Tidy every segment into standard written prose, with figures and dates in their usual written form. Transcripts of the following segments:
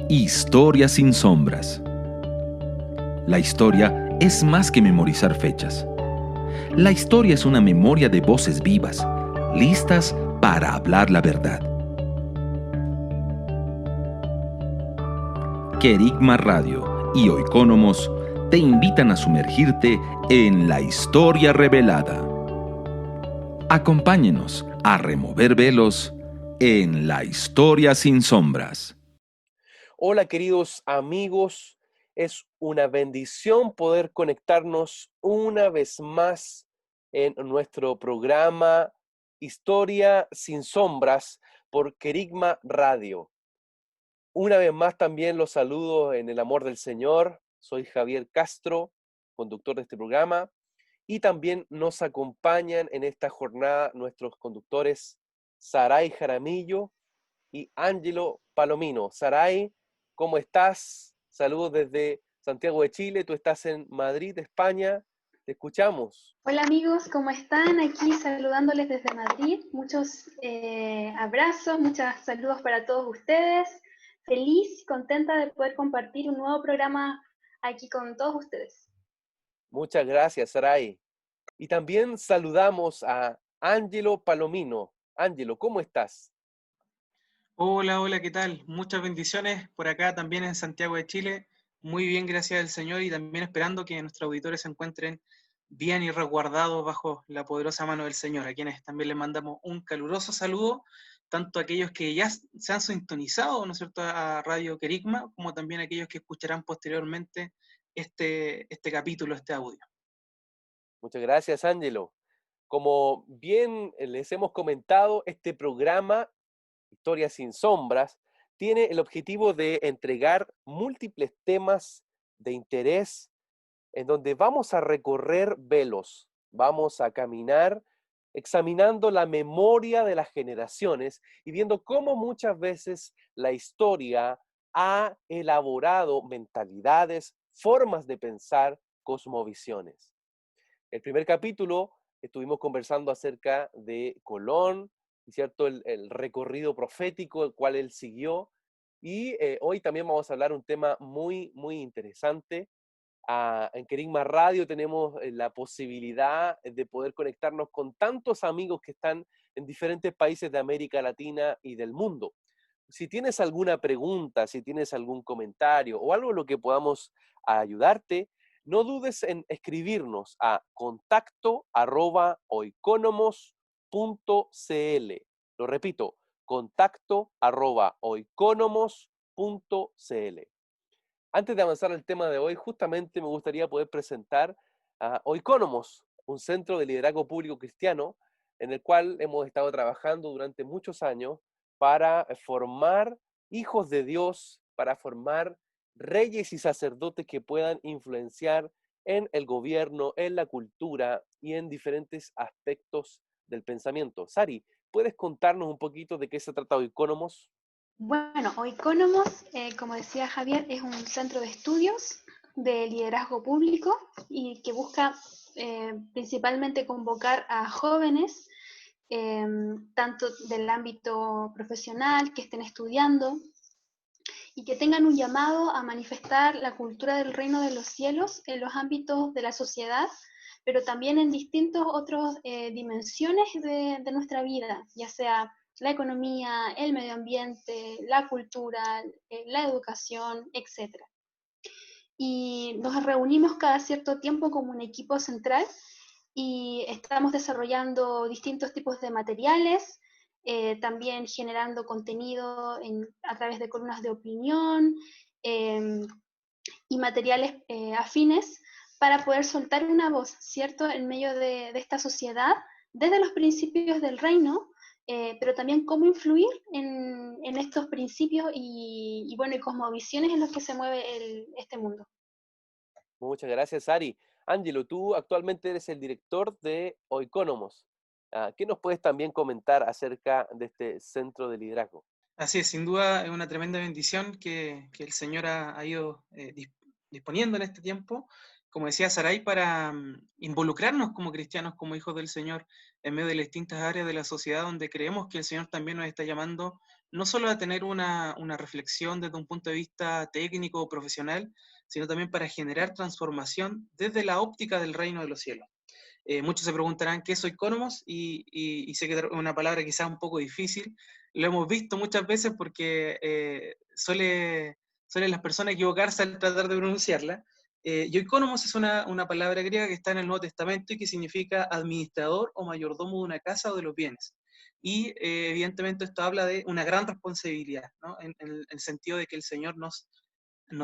Historia sin sombras. La historia es más que memorizar fechas. La historia es una memoria de voces vivas, listas para hablar la verdad. Querigma Radio y Oikónomos te invitan a sumergirte en la historia revelada. Acompáñenos a remover velos en la historia sin sombras. Hola queridos amigos, es una bendición poder conectarnos una vez más en nuestro programa Historia sin Sombras por Querigma Radio. Una vez más también los saludo en el amor del Señor. Soy Javier Castro, conductor de este programa, y también nos acompañan en esta jornada nuestros conductores Saray Jaramillo y Ángelo Palomino. Saray, ¿cómo estás? Saludos desde Santiago de Chile, tú estás en Madrid, España, te escuchamos. Hola amigos, ¿cómo están? Aquí saludándoles desde Madrid. Muchos abrazos, muchos saludos para todos ustedes. Feliz, contenta de poder compartir un nuevo programa aquí con todos ustedes. Muchas gracias, Saray. Y también saludamos a Ángelo Palomino. Ángelo, ¿cómo estás? Hola, ¿qué tal? Muchas bendiciones por acá también en Santiago de Chile. Muy bien, gracias al Señor, y también esperando que nuestros auditores se encuentren bien y resguardados bajo la poderosa mano del Señor, a quienes también les mandamos un caluroso saludo, tanto a aquellos que ya se han sintonizado, ¿no es cierto?, a Radio Querigma, como también a aquellos que escucharán posteriormente este capítulo, este audio. Muchas gracias, Ángelo. Como bien les hemos comentado, este programa Historia sin Sombras, tiene el objetivo de entregar múltiples temas de interés en donde vamos a recorrer velos, vamos a caminar examinando la memoria de las generaciones y viendo cómo muchas veces la historia ha elaborado mentalidades, formas de pensar, cosmovisiones. El primer capítulo estuvimos conversando acerca de Colón, ¿cierto? El recorrido profético, el cual él siguió. Y hoy también vamos a hablar un tema muy, muy interesante. En Querigma Radio tenemos la posibilidad de poder conectarnos con tantos amigos que están en diferentes países de América Latina y del mundo. Si tienes alguna pregunta, si tienes algún comentario o algo en lo que podamos ayudarte, no dudes en escribirnos a contacto@oikonomos.cl. Lo repito, contacto@oikonomos.cl. Antes de avanzar al tema de hoy, justamente me gustaría poder presentar a Oikonomos, un centro de liderazgo público cristiano en el cual hemos estado trabajando durante muchos años para formar hijos de Dios, para formar reyes y sacerdotes que puedan influenciar en el gobierno, en la cultura y en diferentes aspectos del pensamiento. Sari, ¿puedes contarnos un poquito de qué se trata Oikonomos? Bueno, Oikónomos, como decía Javier, es un centro de estudios de liderazgo público y que busca principalmente convocar a jóvenes, tanto del ámbito profesional, que estén estudiando y que tengan un llamado a manifestar la cultura del reino de los cielos en los ámbitos de la sociedad, pero también en distintas otras dimensiones de nuestra vida, ya sea la economía, el medio ambiente, la cultura, la educación, etc. Y nos reunimos cada cierto tiempo como un equipo central y estamos desarrollando distintos tipos de materiales, también generando contenido a través de columnas de opinión eh, y materiales afines para poder soltar una voz, ¿cierto?, en medio de esta sociedad, desde los principios del reino, pero también cómo influir en estos principios y bueno, y cosmovisiones en los que se mueve este mundo. Muchas gracias, Sari. Ángelo, tú actualmente eres el director de Oikonomos. ¿Qué nos puedes también comentar acerca de este centro de liderazgo? Así es, sin duda es una tremenda bendición que el Señor ha ido disponiendo en este tiempo, como decía Saray, para involucrarnos como cristianos, como hijos del Señor, en medio de las distintas áreas de la sociedad donde creemos que el Señor también nos está llamando, no solo a tener una reflexión desde un punto de vista técnico o profesional, sino también para generar transformación desde la óptica del reino de los cielos. Muchos se preguntarán qué es Oikonomos, y sé que es una palabra quizás un poco difícil. Lo hemos visto muchas veces porque suelen las personas equivocarse al tratar de pronunciarla. Y Oikonomos es una palabra griega que está en el Nuevo Testamento y que significa administrador o mayordomo de una casa o de los bienes. Y evidentemente esto habla de una gran responsabilidad, ¿no? En el sentido de que el Señor nos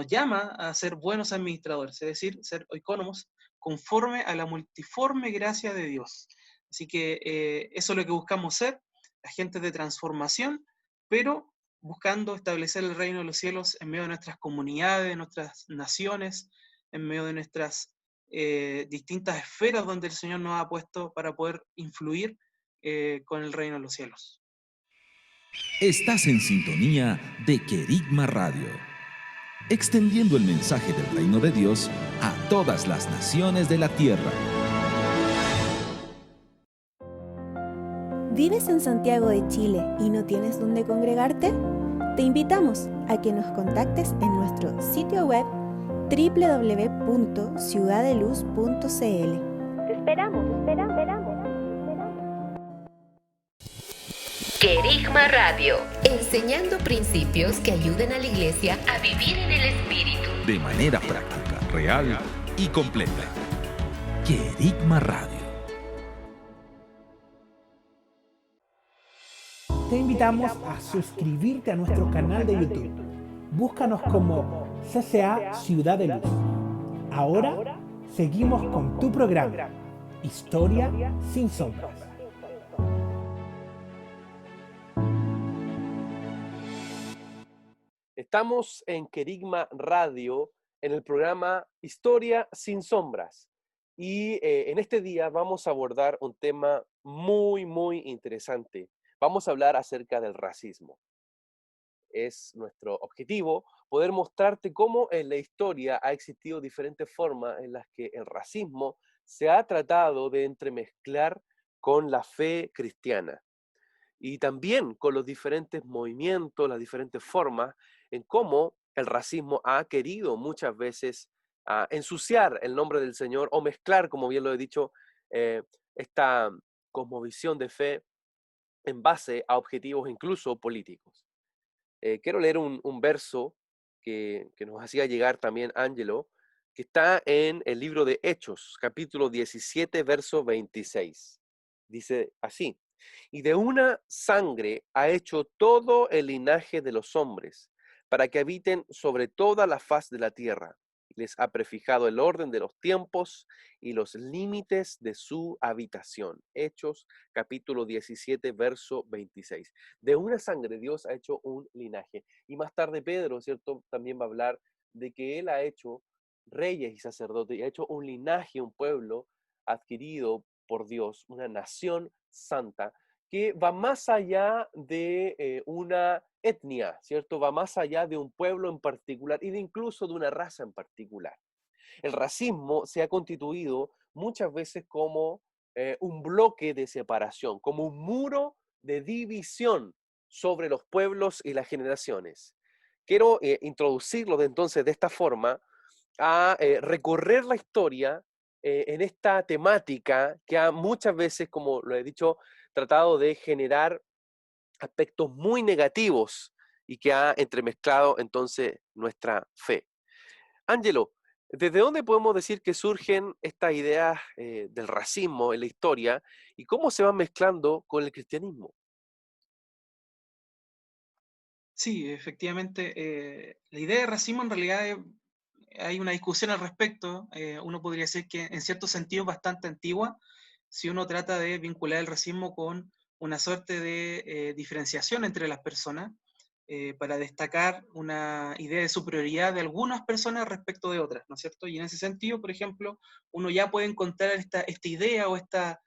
llama a ser buenos administradores, es decir, ser oikónomos conforme a la multiforme gracia de Dios. Así que eso es lo que buscamos ser, agentes de transformación, pero buscando establecer el reino de los cielos en medio de nuestras comunidades, de nuestras naciones, en medio de nuestras distintas esferas donde el Señor nos ha puesto para poder influir con el reino de los cielos. Estás en sintonía de Querigma Radio, extendiendo el mensaje del reino de Dios a todas las naciones de la tierra. ¿Vives en Santiago de Chile y no tienes dónde congregarte? Te invitamos a que nos contactes en nuestro sitio web www.ciudadeluz.cl. Te esperamos. Querigma Radio, enseñando principios que ayuden a la iglesia a vivir en el Espíritu. De manera práctica, real y completa. Querigma Radio. Te invitamos a suscribirte a nuestro canal de YouTube. Búscanos como CCA Ciudad de Luz. Ahora seguimos con tu programa, Historia sin Sombras. Estamos en Querigma Radio, en el programa Historia sin Sombras. Y en este día vamos a abordar un tema muy, muy interesante. Vamos a hablar acerca del racismo. Es nuestro objetivo poder mostrarte cómo en la historia ha existido diferentes formas en las que el racismo se ha tratado de entremezclar con la fe cristiana. Y también con los diferentes movimientos, las diferentes formas en cómo el racismo ha querido muchas veces ensuciar el nombre del Señor o mezclar, como bien lo he dicho, esta cosmovisión de fe en base a objetivos incluso políticos. Quiero leer un verso que nos hacía llegar también Ángelo, que está en el libro de Hechos, capítulo 17, verso 26. Dice así: y de una sangre ha hecho todo el linaje de los hombres, para que habiten sobre toda la faz de la tierra. Les ha prefijado el orden de los tiempos y los límites de su habitación. Hechos, capítulo 17, verso 26. De una sangre Dios ha hecho un linaje. Y más tarde Pedro, ¿cierto?, también va a hablar de que él ha hecho reyes y sacerdotes, y ha hecho un linaje, un pueblo adquirido por Dios, una nación santa, que va más allá de una etnia, ¿cierto? Va más allá de un pueblo en particular y de incluso de una raza en particular. El racismo se ha constituido muchas veces como un bloque de separación, como un muro de división sobre los pueblos y las generaciones. Quiero introducirlo entonces de esta forma a recorrer la historia en esta temática que ha muchas veces, como lo he dicho, tratado de generar aspectos muy negativos y que ha entremezclado entonces nuestra fe. Ángelo, ¿desde dónde podemos decir que surgen estas ideas del racismo en la historia y cómo se van mezclando con el cristianismo? Sí, efectivamente, la idea de racismo en realidad hay una discusión al respecto. Uno podría decir que en cierto sentido es bastante antigua si uno trata de vincular el racismo con una suerte de diferenciación entre las personas para destacar una idea de superioridad de algunas personas respecto de otras, ¿no es cierto? Y en ese sentido, por ejemplo, uno ya puede encontrar esta idea o esta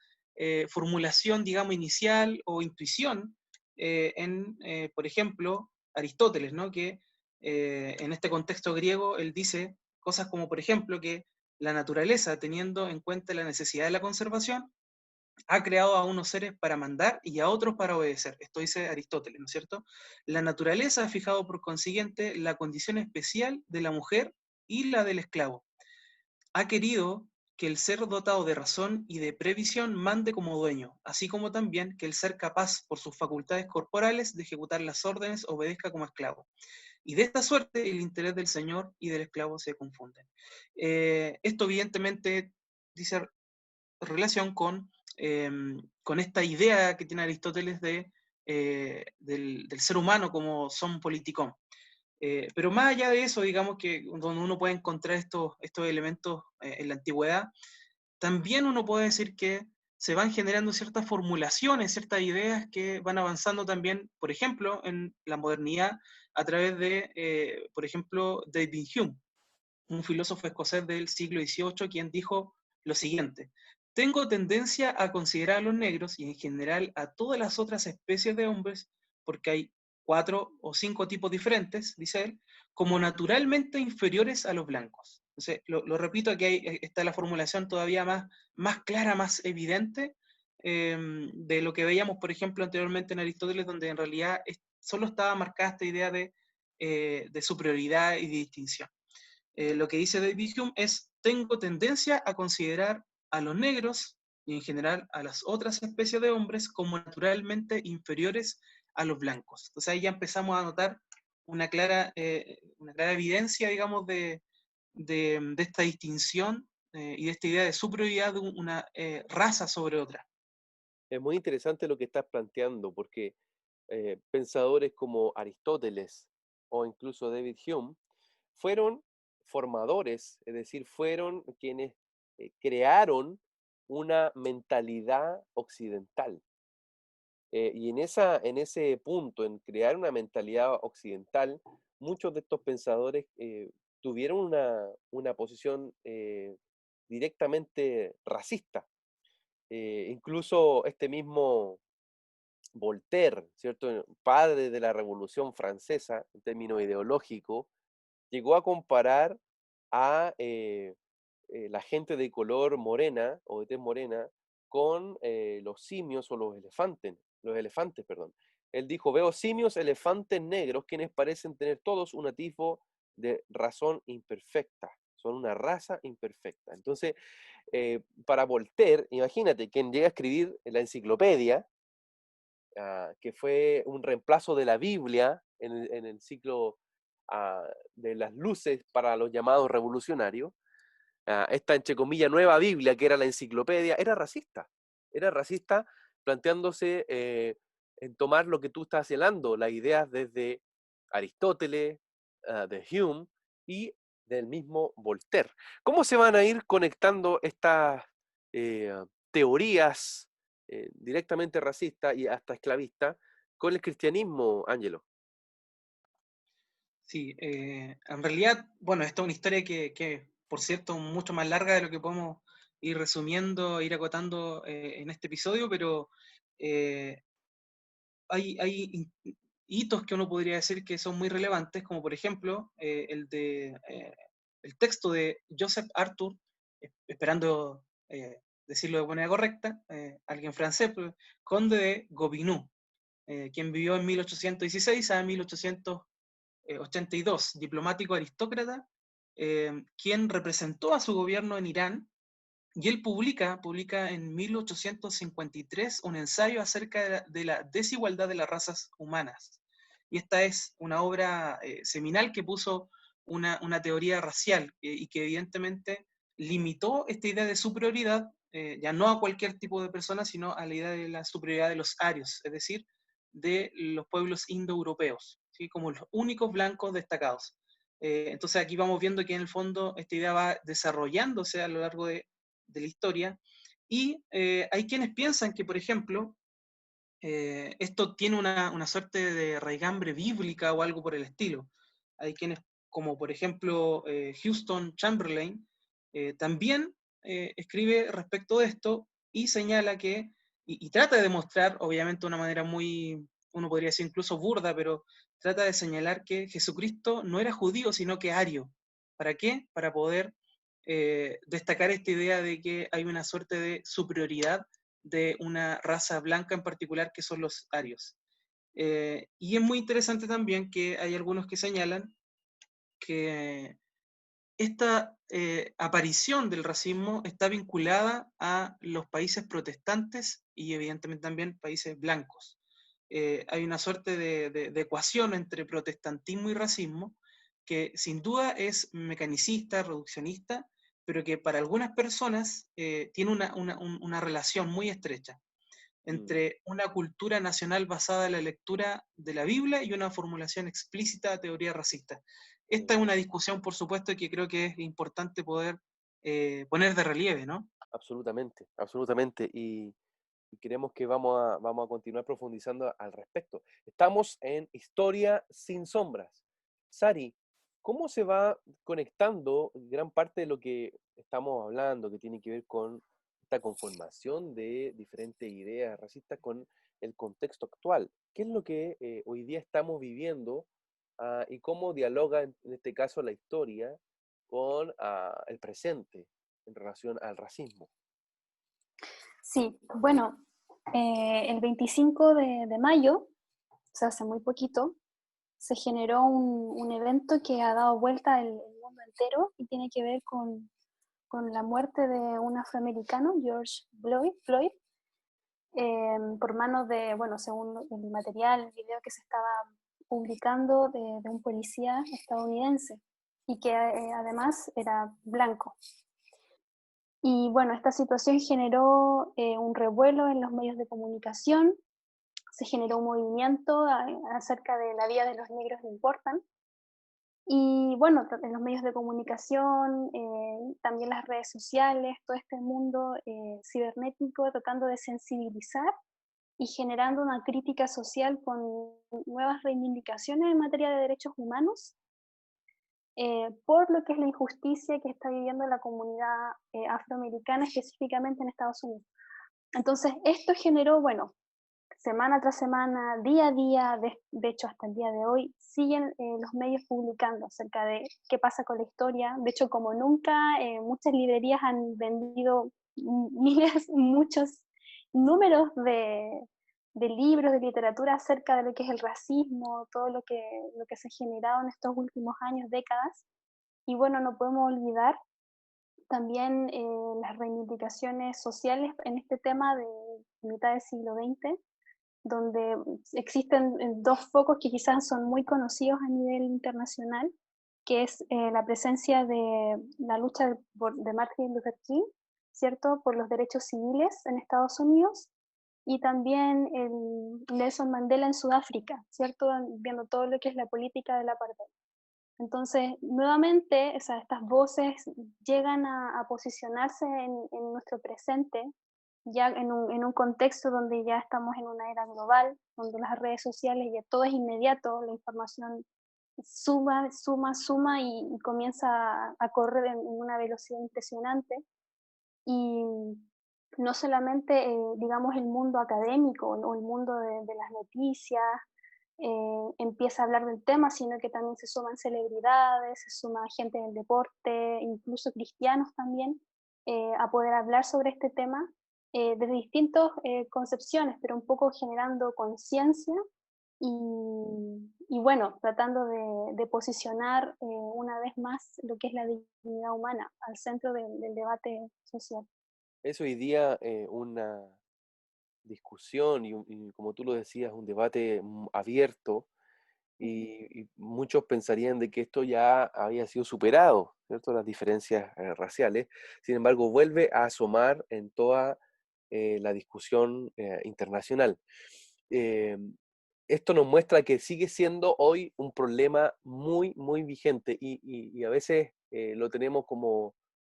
formulación, digamos, inicial o intuición por ejemplo, Aristóteles, ¿no? Que en este contexto griego él dice cosas como, por ejemplo, que la naturaleza, teniendo en cuenta la necesidad de la conservación, ha creado a unos seres para mandar y a otros para obedecer. Esto dice Aristóteles, ¿no es cierto? La naturaleza ha fijado por consiguiente la condición especial de la mujer y la del esclavo. Ha querido que el ser dotado de razón y de previsión mande como dueño, así como también que el ser capaz por sus facultades corporales de ejecutar las órdenes obedezca como esclavo. Y de esta suerte el interés del señor y del esclavo se confunden. Esto evidentemente dice relación con esta idea que tiene Aristóteles del ser humano como son politicón. Pero más allá de eso, digamos que donde uno puede encontrar estos elementos en la antigüedad, también uno puede decir que se van generando ciertas formulaciones, ciertas ideas que van avanzando también, por ejemplo, en la modernidad, a través de, por ejemplo, David Hume, un filósofo escocés del siglo XVIII, quien dijo lo siguiente: tengo tendencia a considerar a los negros y en general a todas las otras especies de hombres, porque hay 4 o 5 tipos diferentes, dice él, como naturalmente inferiores a los blancos. Entonces, lo repito, aquí está la formulación todavía más clara, más evidente, de lo que veíamos, por ejemplo, anteriormente en Aristóteles, donde en realidad solo estaba marcada esta idea de superioridad y de distinción. Lo que dice David Hume es: tengo tendencia a considerar a los negros y en general a las otras especies de hombres como naturalmente inferiores a los blancos. Entonces ahí ya empezamos a notar una clara evidencia, digamos, de esta distinción y de esta idea de superioridad de una raza sobre otra. Es muy interesante lo que estás planteando, porque pensadores como Aristóteles o incluso David Hume fueron formadores, es decir, fueron quienes crearon una mentalidad occidental. Y en ese punto, en crear una mentalidad occidental, muchos de estos pensadores tuvieron una posición directamente racista. Incluso este mismo Voltaire, ¿cierto? Padre de la Revolución Francesa, en términos ideológicos, llegó a comparar a la gente de color morena o de tez morena con los simios o los elefantes, perdón. Él dijo: veo simios, elefantes negros, quienes parecen tener todos un atisbo de razón imperfecta, son una raza imperfecta. Entonces, para Voltaire, imagínate, quien llega a escribir la enciclopedia, que fue un reemplazo de la Biblia en el ciclo de las luces para los llamados revolucionarios, esta, entre comillas, nueva Biblia, que era la enciclopedia, era racista planteándose en tomar lo que tú estás hablando, las ideas desde Aristóteles, de Hume y del mismo Voltaire. ¿Cómo se van a ir conectando estas teorías directamente racistas y hasta esclavistas con el cristianismo, Ángelo? Sí, en realidad, bueno, esta es una historia que, por cierto, mucho más larga de lo que podemos ir resumiendo, ir acotando en este episodio, pero hay hitos que uno podría decir que son muy relevantes, como por ejemplo el texto de Joseph Arthur, esperando decirlo de manera correcta, alguien francés, conde de Gobineau, quien vivió en 1816 a 1882, diplomático aristócrata, quien representó a su gobierno en Irán, y él publica en 1853 un ensayo acerca de la desigualdad de las razas humanas. Y esta es una obra seminal que puso una teoría racial y que evidentemente limitó esta idea de superioridad, ya no a cualquier tipo de persona, sino a la idea de la superioridad de los arios, es decir, de los pueblos indoeuropeos, ¿sí? Como los únicos blancos destacados. Entonces aquí vamos viendo que en el fondo esta idea va desarrollándose a lo largo de la historia, y hay quienes piensan que, por ejemplo, esto tiene una suerte de raigambre bíblica o algo por el estilo. Hay quienes, como por ejemplo Houston Chamberlain, también escribe respecto de esto y señala que, y trata de demostrar, obviamente de una manera muy, uno podría decir incluso burda, pero trata de señalar que Jesucristo no era judío, sino que ario. ¿Para qué? Para poder destacar esta idea de que hay una suerte de superioridad de una raza blanca en particular, que son los arios. Y es muy interesante también que hay algunos que señalan que esta aparición del racismo está vinculada a los países protestantes y evidentemente también países blancos. Hay una suerte de ecuación entre protestantismo y racismo que sin duda es mecanicista, reduccionista, pero que para algunas personas tiene una relación muy estrecha entre una cultura nacional basada en la lectura de la Biblia y una formulación explícita de teoría racista. Esta es una discusión, por supuesto, que creo que es importante poder poner de relieve, ¿no? Absolutamente, absolutamente. Y creemos que vamos a continuar profundizando al respecto. Estamos en Historia sin Sombras. Sari, ¿cómo se va conectando gran parte de lo que estamos hablando, que tiene que ver con esta conformación de diferentes ideas racistas con el contexto actual? ¿Qué es lo que hoy día estamos viviendo y cómo dialoga en este caso la historia con el presente en relación al racismo? Sí, bueno, el 25 de mayo, o sea, hace muy poquito, se generó un evento que ha dado vuelta el mundo entero y tiene que ver con la muerte de un afroamericano, George Floyd, por manos de, bueno, según el material, el video que se estaba publicando de un policía estadounidense y que además era blanco. Y bueno, esta situación generó un revuelo en los medios de comunicación, se generó un movimiento acerca de la vida de los negros no importan. Y bueno, en los medios de comunicación, también las redes sociales, todo este mundo cibernético tratando de sensibilizar y generando una crítica social con nuevas reivindicaciones en materia de derechos humanos, por lo que es la injusticia que está viviendo la comunidad afroamericana, específicamente en Estados Unidos. Entonces, esto generó, bueno, semana tras semana, día a día, de hecho hasta el día de hoy, siguen los medios publicando acerca de qué pasa con la historia. De hecho, como nunca, muchas librerías han vendido miles, muchos números de libros, de literatura acerca de lo que es el racismo, todo lo que se ha generado en estos últimos años, décadas. Y bueno, no podemos olvidar también las reivindicaciones sociales en este tema de mitad del siglo XX, donde existen dos focos que quizás son muy conocidos a nivel internacional, que es la presencia de la lucha de Martin Luther King, ¿cierto?, por los derechos civiles en Estados Unidos, y también el Nelson Mandela en Sudáfrica, ¿cierto?, viendo todo lo que es la política del apartheid. Entonces, nuevamente, o sea, estas voces llegan a posicionarse en nuestro presente, ya en un contexto donde ya estamos en una era global, donde las redes sociales ya todo es inmediato, la información suma y comienza a correr en una velocidad impresionante. Y no solamente, digamos, el mundo académico o el mundo de las noticias empieza a hablar del tema, sino que también se suman celebridades, se suma gente del deporte, incluso cristianos también, a poder hablar sobre este tema desde distintas concepciones, pero un poco generando conciencia y bueno, tratando de posicionar una vez más lo que es la dignidad humana al centro del debate social. Es hoy día una discusión y como tú lo decías, un debate abierto y muchos pensarían de que esto ya había sido superado, ¿cierto? Las diferencias raciales. Sin embargo, vuelve a asomar en toda la discusión internacional. Eh, Esto nos muestra que sigue siendo hoy un problema muy, muy vigente y a veces lo tenemos como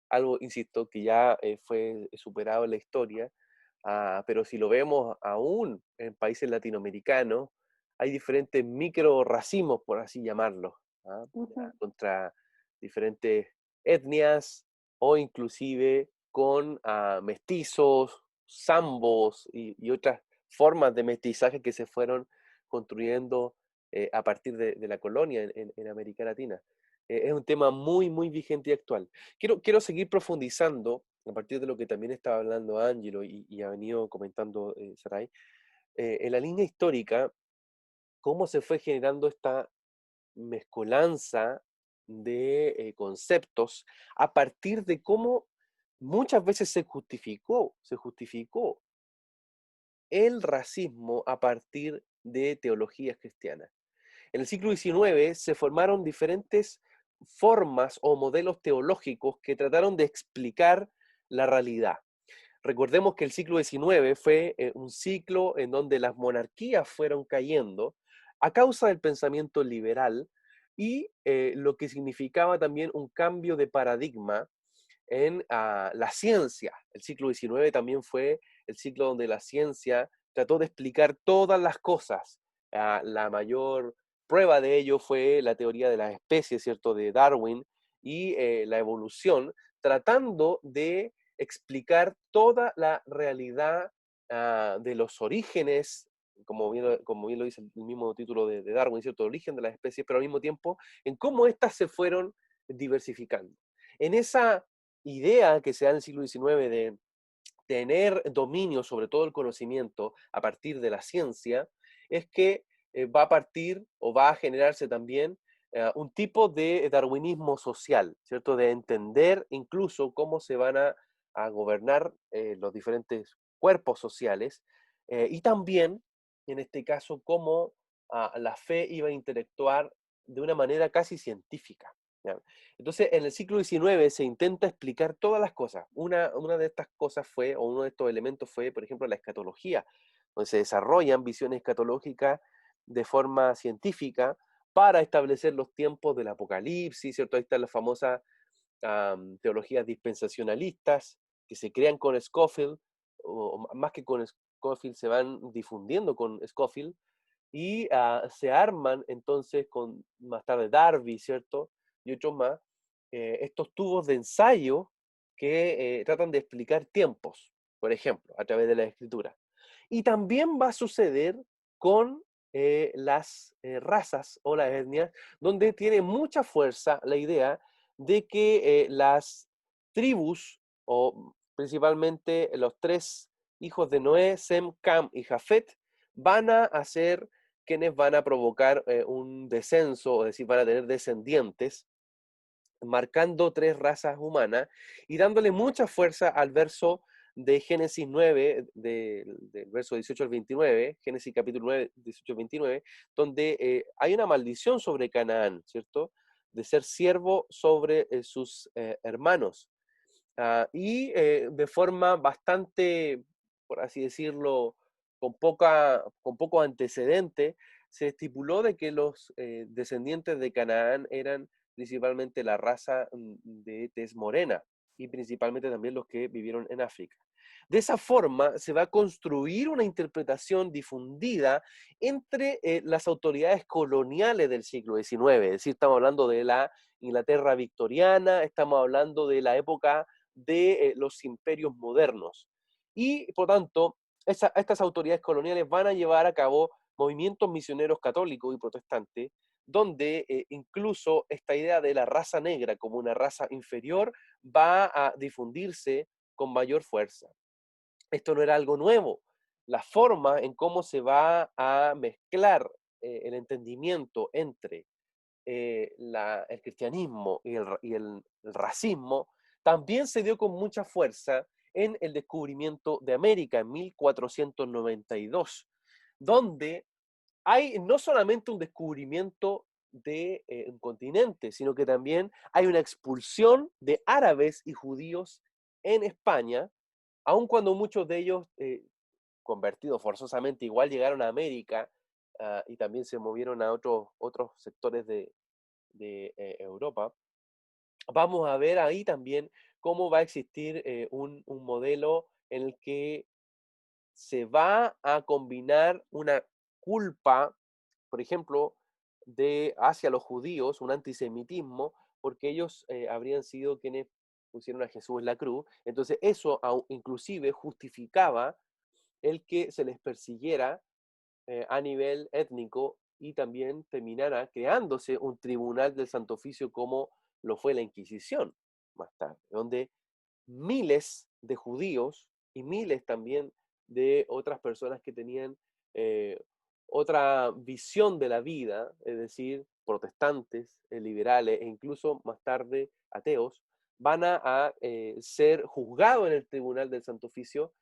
algo, insisto, que ya fue superado en la historia, pero si lo vemos aún en países latinoamericanos, hay diferentes micro racismos, por así llamarlos, contra diferentes etnias o inclusive con mestizos, zambos y otras formas de mestizaje que se fueron construyendo a partir de la colonia en América Latina. Es un tema muy, muy vigente y actual. Quiero seguir profundizando, a partir de lo que también estaba hablando Ángelo y ha venido comentando Sarai, en la línea histórica, cómo se fue generando esta mezcolanza de conceptos a partir de cómo muchas veces se justificó el racismo a partir de teologías cristianas. En el siglo XIX se formaron diferentes formas o modelos teológicos que trataron de explicar la realidad. Recordemos que el siglo XIX fue un ciclo en donde las monarquías fueron cayendo a causa del pensamiento liberal y lo que significaba también un cambio de paradigma en la ciencia. El siglo XIX también fue el ciclo donde la ciencia trató de explicar todas las cosas. La mayor prueba de ello fue la teoría de las especies, ¿cierto?, de Darwin y la evolución, tratando de explicar toda la realidad de los orígenes, como bien lo dice el mismo título de Darwin, ¿cierto?, el origen de las especies, pero al mismo tiempo en cómo éstas se fueron diversificando. En esa idea que se da en el siglo XIX de tener dominio sobre todo el conocimiento a partir de la ciencia, es que va a partir o va a generarse también un tipo de darwinismo social, ¿cierto? De entender incluso cómo se van a gobernar los diferentes cuerpos sociales y también, en este caso, cómo la fe iba a interactuar de una manera casi científica. ¿Ya? Entonces, en el siglo XIX se intenta explicar todas las cosas. Una de estas cosas fue, o uno de estos elementos fue, por ejemplo, la escatología, donde se desarrollan visiones escatológicas de forma científica para establecer los tiempos del Apocalipsis, ¿cierto? Ahí están las famosas teologías dispensacionalistas que se crean con Scofield, o más que con Scofield, se van difundiendo con Scofield, y se arman entonces con más tarde Darby, ¿cierto? Y otros más, estos tubos de ensayo que tratan de explicar tiempos, por ejemplo, a través de la escritura. Y también va a suceder con las razas o las etnias, donde tiene mucha fuerza la idea de que las tribus, o principalmente los tres hijos de Noé, Sem, Cam y Jafet, van a ser quienes van a provocar un descenso, es decir, van a tener descendientes, marcando tres razas humanas y dándole mucha fuerza al verso de Génesis 9, del verso 18 al 29, Génesis capítulo 9, 18 al 29, donde hay una maldición sobre Canaán, ¿cierto? De ser siervo sobre sus hermanos. Y de forma bastante, por así decirlo, con poco antecedente, se estipuló de que los descendientes de Canaán eran principalmente la raza de tez morena y principalmente también los que vivieron en África. De esa forma se va a construir una interpretación difundida entre las autoridades coloniales del siglo XIX, es decir, estamos hablando de la Inglaterra victoriana, estamos hablando de la época de los imperios modernos. Y, por tanto, estas autoridades coloniales van a llevar a cabo movimientos misioneros católicos y protestantes, donde incluso esta idea de la raza negra como una raza inferior va a difundirse con mayor fuerza. Esto no era algo nuevo. La forma en cómo se va a mezclar el entendimiento entre el cristianismo y el racismo también se dio con mucha fuerza en el descubrimiento de América en 1492, donde hay no solamente un descubrimiento de un continente, sino que también hay una expulsión de árabes y judíos en España, aun cuando muchos de ellos, convertidos forzosamente, igual llegaron a América y también se movieron a otros sectores de Europa. Vamos a ver ahí también cómo va a existir un modelo en el que se va a combinar una culpa, por ejemplo, hacia los judíos, un antisemitismo, porque ellos habrían sido quienes pusieron a Jesús en la cruz. Entonces eso inclusive justificaba el que se les persiguiera a nivel étnico y también terminara creándose un tribunal del Santo Oficio como lo fue la Inquisición más tarde, donde miles de judíos y miles también de otras personas que tenían eh, otra visión de la vida, es decir, protestantes, liberales e incluso más tarde ateos, van a ser juzgados en el tribunal del Santo Oficio,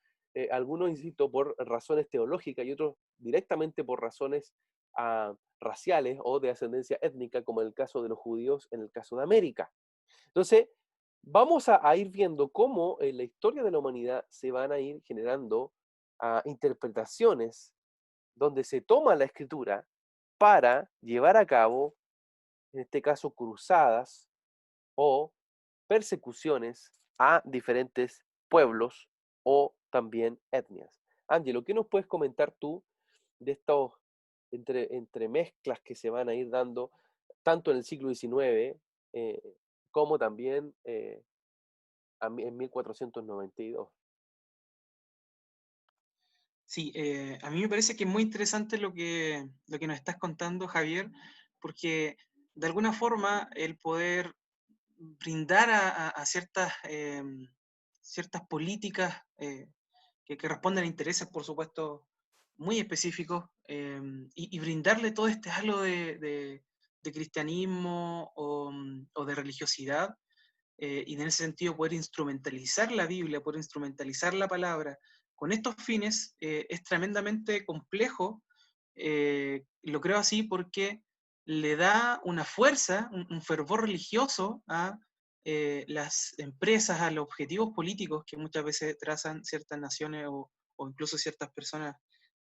algunos, insisto, por razones teológicas y otros directamente por razones raciales o de ascendencia étnica, como en el caso de los judíos, en el caso de América. Entonces, vamos a ir viendo cómo en la historia de la humanidad se van a ir generando interpretaciones donde se toma la escritura para llevar a cabo, en este caso, cruzadas o persecuciones a diferentes pueblos o también etnias. Ángelo, ¿qué nos puedes comentar tú de estos entremezclas que se van a ir dando tanto en el siglo XIX como también en 1492? Sí, a mí me parece que es muy interesante lo que nos estás contando, Javier, porque de alguna forma el poder brindar a ciertas, ciertas políticas que responden a intereses, por supuesto, muy específicos, y brindarle todo este halo de cristianismo o de religiosidad, y en ese sentido poder instrumentalizar la Biblia, poder instrumentalizar la palabra con estos fines, es tremendamente complejo. Lo creo así porque le da una fuerza, un fervor religioso a las empresas, a los objetivos políticos que muchas veces trazan ciertas naciones o incluso ciertas personas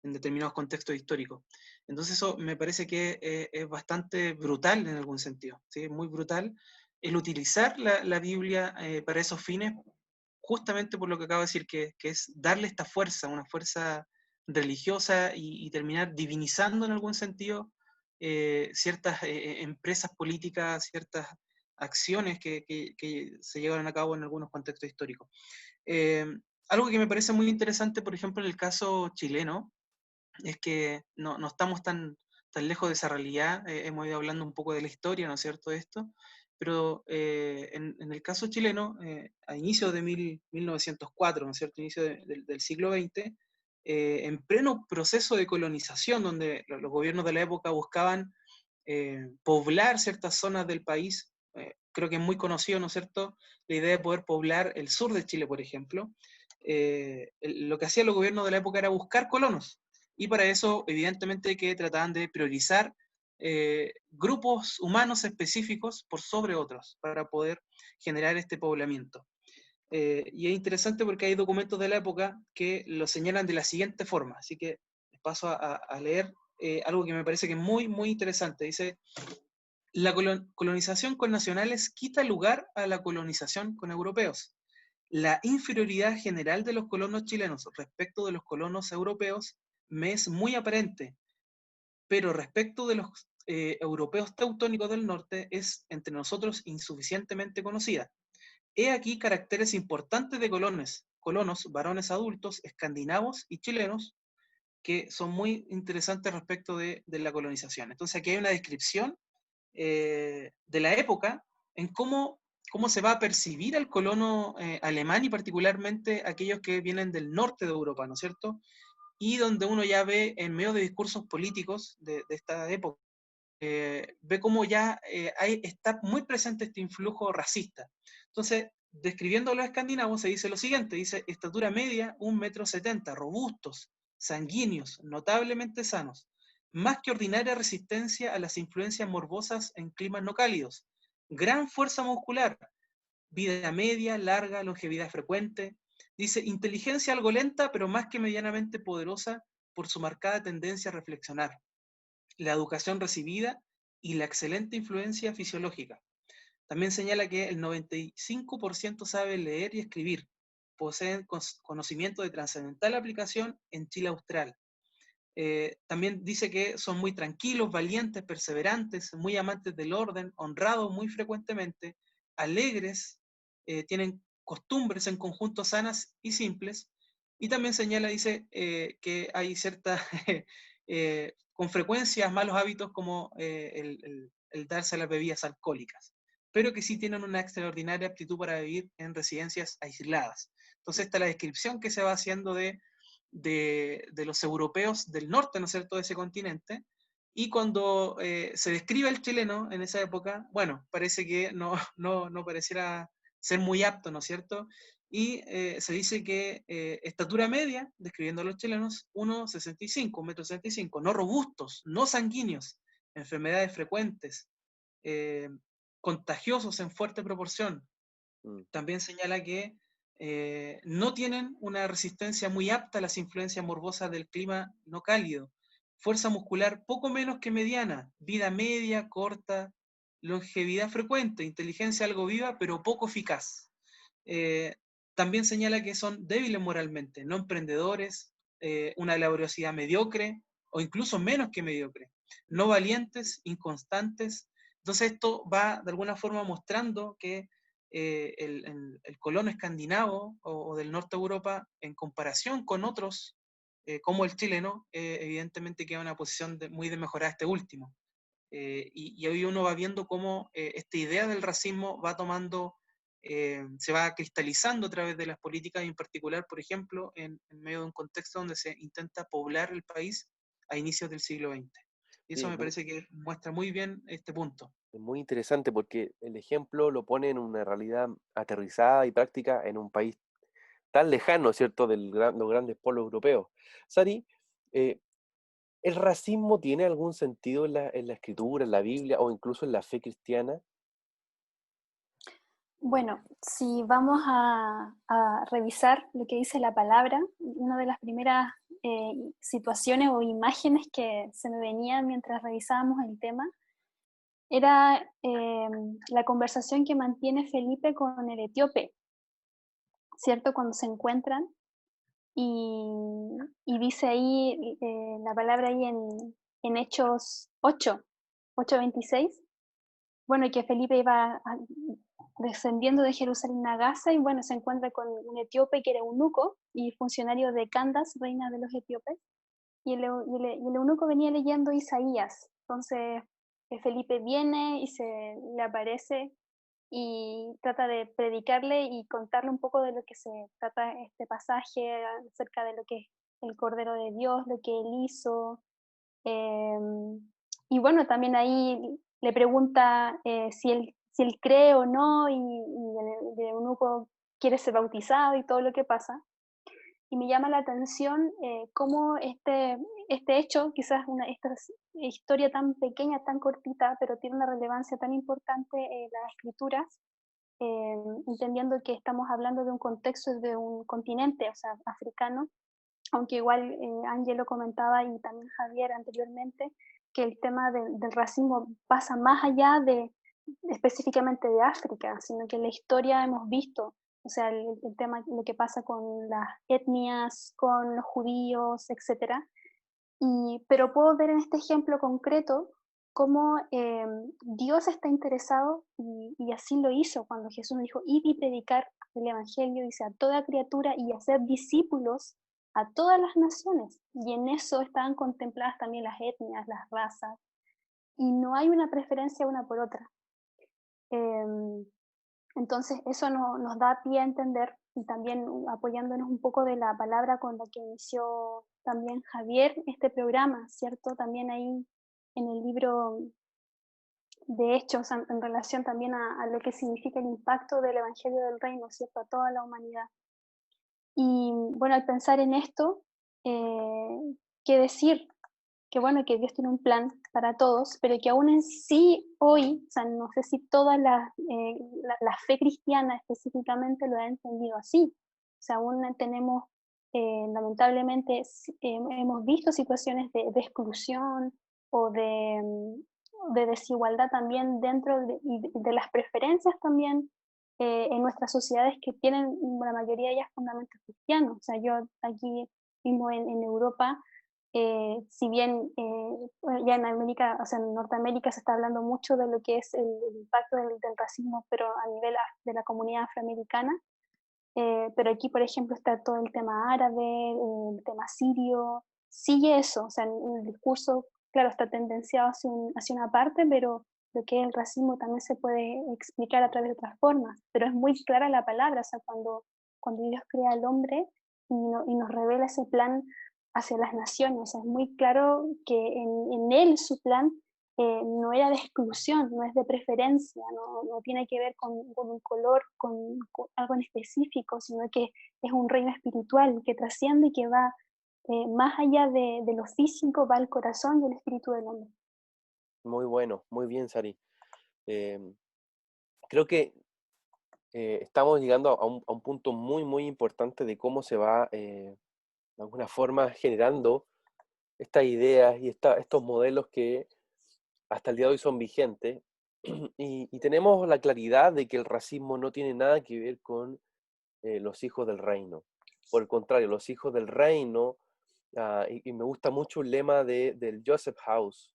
en determinados contextos históricos. Entonces eso me parece que es bastante brutal en algún sentido, ¿sí? Muy brutal el utilizar la Biblia para esos fines, justamente por lo que acabo de decir, que es darle esta fuerza, una fuerza religiosa y terminar divinizando en algún sentido ciertas empresas políticas, ciertas acciones que se llevan a cabo en algunos contextos históricos. Eh, Algo que me parece muy interesante, por ejemplo, en el caso chileno, es que no estamos tan lejos de esa realidad. Hemos ido hablando un poco de la historia, ¿no es cierto?, de esto, pero en el caso chileno, a inicios de 1904, ¿no es cierto?, inicio del siglo XX, en pleno proceso de colonización, donde los gobiernos de la época buscaban poblar ciertas zonas del país. Creo que es muy conocido, ¿no es cierto?, la idea de poder poblar el sur de Chile, por ejemplo. Lo que hacían los gobiernos de la época era buscar colonos, y para eso, evidentemente, que trataban de priorizar grupos humanos específicos por sobre otros, para poder generar este poblamiento. Y es interesante porque hay documentos de la época que lo señalan de la siguiente forma, así que paso a leer algo que me parece que es muy, muy interesante. Dice: la colonización con nacionales quita lugar a la colonización con europeos. La inferioridad general de los colonos chilenos respecto de los colonos europeos me es muy aparente, pero respecto de los europeos teutónicos del norte es entre nosotros insuficientemente conocida. He aquí caracteres importantes de colonos, varones adultos, escandinavos y chilenos, que son muy interesantes respecto de la colonización. Entonces aquí hay una descripción de la época en cómo se va a percibir al colono alemán, y particularmente aquellos que vienen del norte de Europa, ¿no es cierto? Y donde uno ya ve en medio de discursos políticos de esta época, ve cómo ya está muy presente este influjo racista. Entonces, describiendo a los escandinavos, se dice lo siguiente: dice, estatura media, 1,70 m, robustos, sanguíneos, notablemente sanos, más que ordinaria resistencia a las influencias morbosas en climas no cálidos, gran fuerza muscular, vida media, larga, longevidad frecuente. Dice, inteligencia algo lenta, pero más que medianamente poderosa por su marcada tendencia a reflexionar, la educación recibida y la excelente influencia fisiológica. También señala que el 95% sabe leer y escribir, poseen conocimiento de trascendental aplicación en Chile austral. También dice que son muy tranquilos, valientes, perseverantes, muy amantes del orden, honrados muy frecuentemente, alegres, tienen costumbres en conjunto sanas y simples. Y también señala, dice, que hay cierta con frecuencia malos hábitos como el darse a las bebidas alcohólicas, pero que sí tienen una extraordinaria aptitud para vivir en residencias aisladas. Entonces, esta es la descripción que se va haciendo de los europeos del norte, ¿no es cierto?, de ese continente, y cuando se describe el chileno en esa época, bueno, parece que no pareciera ser muy apto, ¿no es cierto?, y se dice que estatura media, describiendo a los chilenos, 1,65, 1,65 m, no robustos, no sanguíneos, enfermedades frecuentes, contagiosos en fuerte proporción. También señala que no tienen una resistencia muy apta a las influencias morbosas del clima no cálido, fuerza muscular poco menos que mediana, vida media, corta, longevidad frecuente, inteligencia algo viva, pero poco eficaz. También señala que son débiles moralmente, no emprendedores, una laboriosidad mediocre o incluso menos que mediocre, no valientes, inconstantes. Entonces esto va de alguna forma mostrando que el colono escandinavo o del norte de Europa, en comparación con otros como el chileno, evidentemente queda en una posición muy desmejorada este último. Y hoy uno va viendo cómo esta idea del racismo va tomando, se va cristalizando a través de las políticas, y en particular, por ejemplo, en medio de un contexto donde se intenta poblar el país a inicios del siglo XX. Y Sí, eso me parece que muestra muy bien este punto. es muy interesante porque el ejemplo lo pone en una realidad aterrizada y práctica en un país tan lejano, ¿cierto?, de los grandes polos europeos. Sari, eh, ¿el racismo tiene algún sentido en la escritura, en la Biblia o incluso en la fe cristiana? Bueno, si vamos a revisar lo que dice la palabra, una de las primeras situaciones o imágenes que se me venían mientras revisábamos el tema era la conversación que mantiene Felipe con el etíope, ¿cierto? Cuando se encuentran y dice ahí la palabra ahí en Hechos 8:26, bueno, que Felipe iba descendiendo de Jerusalén a Gaza y bueno, se encuentra con un etíope que era eunuco y funcionario de Candace, reina de los etíopes, y el eunuco venía leyendo Isaías. Entonces Felipe viene y se le aparece y trata de predicarle y contarle un poco de lo que se trata este pasaje, acerca de lo que es el Cordero de Dios, lo que él hizo. Y bueno, también ahí le pregunta si él cree o no, y el eunuco quiere ser bautizado y todo lo que pasa. Y me llama la atención cómo este hecho, quizás esta historia tan pequeña, tan cortita, pero tiene una relevancia tan importante en las escrituras, entendiendo que estamos hablando de un contexto de un continente, o sea, africano, aunque igual Ángelo comentaba y también Javier anteriormente, que el tema del racismo pasa más allá de específicamente de África, sino que en la historia hemos visto, o sea, el tema, lo que pasa con las etnias, con los judíos, etc. Pero puedo ver en este ejemplo concreto cómo Dios está interesado y así lo hizo cuando Jesús dijo, id y predicar el Evangelio, dice, a toda criatura y hacer discípulos a todas las naciones. Y en eso estaban contempladas también las etnias, las razas, y no hay una preferencia una por otra. Entonces eso nos da pie a entender, y también apoyándonos un poco de la palabra con la que inició también Javier este programa, ¿cierto? También ahí en el libro de Hechos, en relación también a lo que significa el impacto del Evangelio del Reino, ¿cierto? A toda la humanidad. Y bueno, al pensar en esto, ¿qué decir? Que bueno, que Dios tiene un plan para todos, pero que aún en sí hoy, o sea, no sé si toda la fe cristiana específicamente lo ha entendido así. O sea, aún tenemos, lamentablemente, hemos visto situaciones de exclusión o de desigualdad también dentro de las preferencias también en nuestras sociedades que tienen la mayoría de ellas fundamentos cristianos. O sea, yo aquí mismo en Europa, si bien ya en América, o sea, en Norteamérica se está hablando mucho de lo que es el impacto del racismo, pero a nivel de la comunidad afroamericana, pero aquí, por ejemplo, está todo el tema árabe, el tema sirio, sigue eso, o sea, el discurso, claro, está tendenciado hacia una parte, pero lo que es el racismo también se puede explicar a través de otras formas, pero es muy clara la palabra, o sea, cuando Dios crea al hombre y nos revela ese plan hacia las naciones, o sea, es muy claro que en él su plan no era de exclusión, no es de preferencia, no tiene que ver con un color, con algo en específico, sino que es un reino espiritual que trasciende y que va más allá de lo físico, va al corazón y el espíritu del hombre. Muy bueno, muy bien, Sari. Creo que estamos llegando a un punto muy, muy importante de cómo se va, de alguna forma, generando estas ideas y estos modelos que hasta el día de hoy son vigentes. Y tenemos la claridad de que el racismo no tiene nada que ver con los hijos del reino. Por el contrario, los hijos del reino, y me gusta mucho el lema del Joseph House,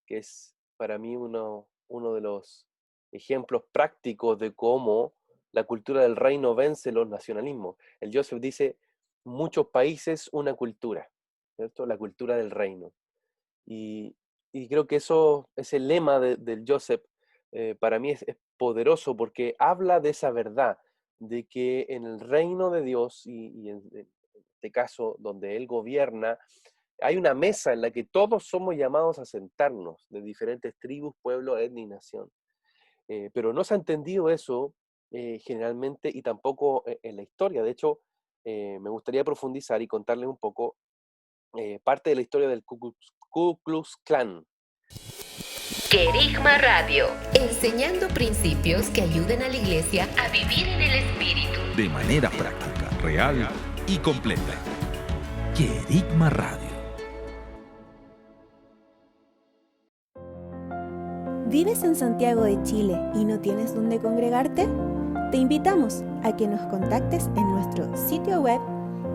que es para mí uno de los ejemplos prácticos de cómo la cultura del reino vence los nacionalismos. El Joseph dice, muchos países, una cultura, ¿cierto? La cultura del reino. Y creo que ese lema del Joseph, para mí es poderoso porque habla de esa verdad, de que en el reino de Dios, y en este caso donde Él gobierna, hay una mesa en la que todos somos llamados a sentarnos, de diferentes tribus, pueblos, etnia y nación. Pero no se ha entendido eso generalmente y tampoco en la historia. De hecho, me gustaría profundizar y contarles un poco parte de la historia del Ku Klux Klan. Querigma Radio, enseñando principios que ayuden a la iglesia a vivir en el Espíritu. De manera práctica, real y completa. Querigma Radio. ¿Vives en Santiago de Chile y no tienes dónde congregarte? Te invitamos a que nos contactes en nuestro sitio web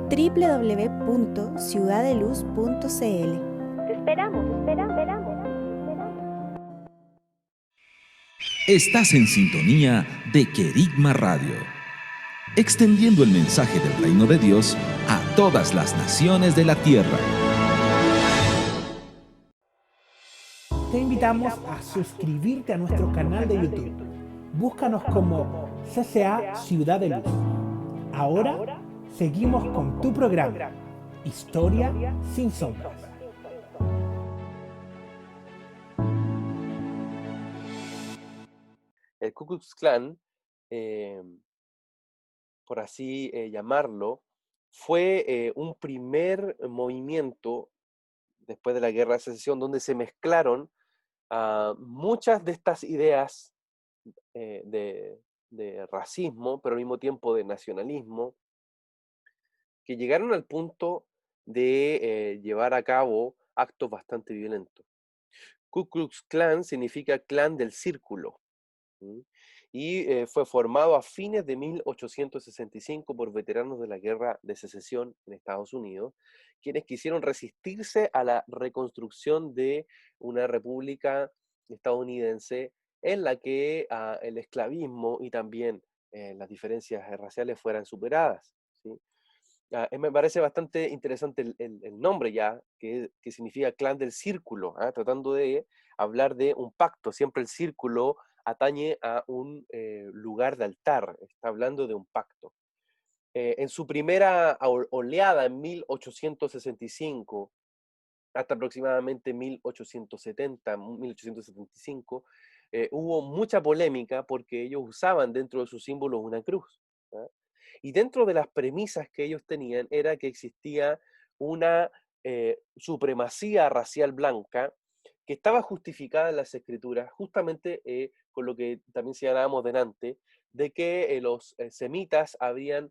www.ciudadeluz.cl. Te esperamos. Estás en sintonía de Querigma Radio, extendiendo el mensaje del reino de Dios a todas las naciones de la tierra. Te invitamos a suscribirte a nuestro canal de YouTube. Búscanos como CCA Ciudad de Luz. Ahora seguimos con tu programa, Historia sin Sombras. El Ku Klux Klan, por así llamarlo, fue un primer movimiento después de la Guerra de Secesión donde se mezclaron muchas de estas ideas de racismo, pero al mismo tiempo de nacionalismo, que llegaron al punto de llevar a cabo actos bastante violentos. Ku Klux Klan significa clan del círculo. Y fue formado a fines de 1865 por veteranos de la Guerra de Secesión en Estados Unidos, quienes quisieron resistirse a la reconstrucción de una república estadounidense en la que el esclavismo y también las diferencias raciales fueran superadas, ¿sí? Me parece bastante interesante el nombre ya, que significa clan del círculo, tratando de hablar de un pacto. Siempre el círculo atañe a un lugar de altar, está hablando de un pacto. En su primera oleada en 1865, hasta aproximadamente 1875, hubo mucha polémica porque ellos usaban dentro de sus símbolos una cruz. Y dentro de las premisas que ellos tenían era que existía una supremacía racial blanca que estaba justificada en las escrituras, justamente con lo que también señalábamos delante, de que los semitas habían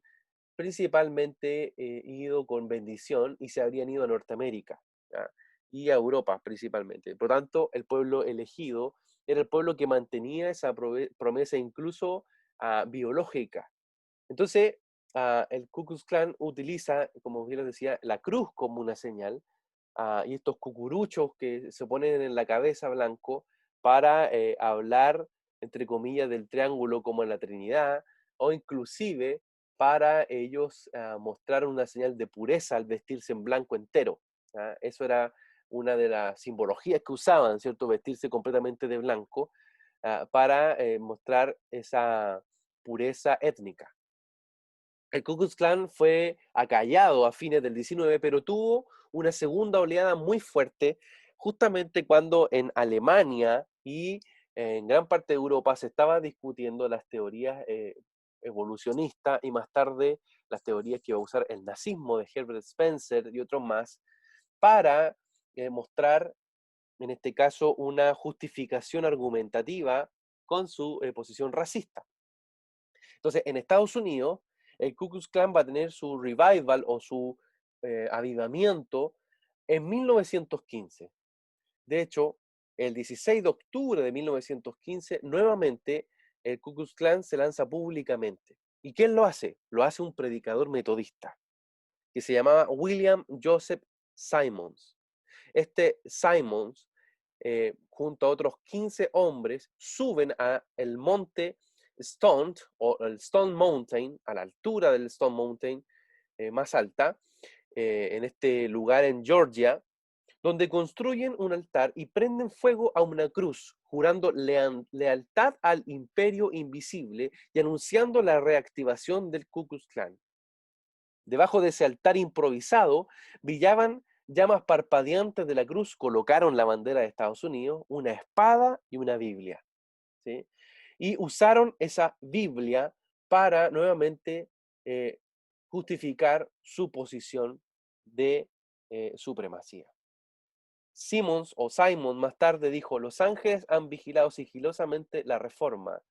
principalmente ido con bendición y se habrían ido a Norteamérica, ¿ya? Y a Europa principalmente. Por tanto, el pueblo elegido era el pueblo que mantenía esa promesa incluso biológica. Entonces, el Ku Klux Klan utiliza, como bien les decía, la cruz como una señal, y estos cucuruchos que se ponen en la cabeza blanco para hablar, entre comillas, del triángulo como en la Trinidad, o inclusive para ellos mostrar una señal de pureza al vestirse en blanco entero. Eso era una de las simbologías que usaban, ¿cierto? Vestirse completamente de blanco para mostrar esa pureza étnica. El Ku Klux Klan fue acallado a fines del 19, pero tuvo una segunda oleada muy fuerte justamente cuando en Alemania y en gran parte de Europa se estaba discutiendo las teorías evolucionistas y más tarde las teorías que iba a usar el nazismo de Herbert Spencer y otros más para mostrar, en este caso, una justificación argumentativa con su posición racista. Entonces, en Estados Unidos, el Ku Klux Klan va a tener su revival o su avivamiento en 1915. De hecho, el 16 de octubre de 1915, nuevamente, el Ku Klux Klan se lanza públicamente. ¿Y quién lo hace? Lo hace un predicador metodista, que se llamaba William Joseph Simmons. Este Simmons, junto a otros 15 hombres, suben a el monte Stone, o el Stone Mountain, a la altura del Stone Mountain más alta, en este lugar en Georgia, donde construyen un altar y prenden fuego a una cruz, jurando lealtad al imperio invisible y anunciando la reactivación del Ku Klux Klan. Debajo de ese altar improvisado brillaban llamas parpadeantes de la cruz, colocaron la bandera de Estados Unidos, una espada y una Biblia, ¿sí? Y usaron esa Biblia para nuevamente justificar su posición de supremacía. Simons más tarde dijo: los ángeles han vigilado sigilosamente la reforma,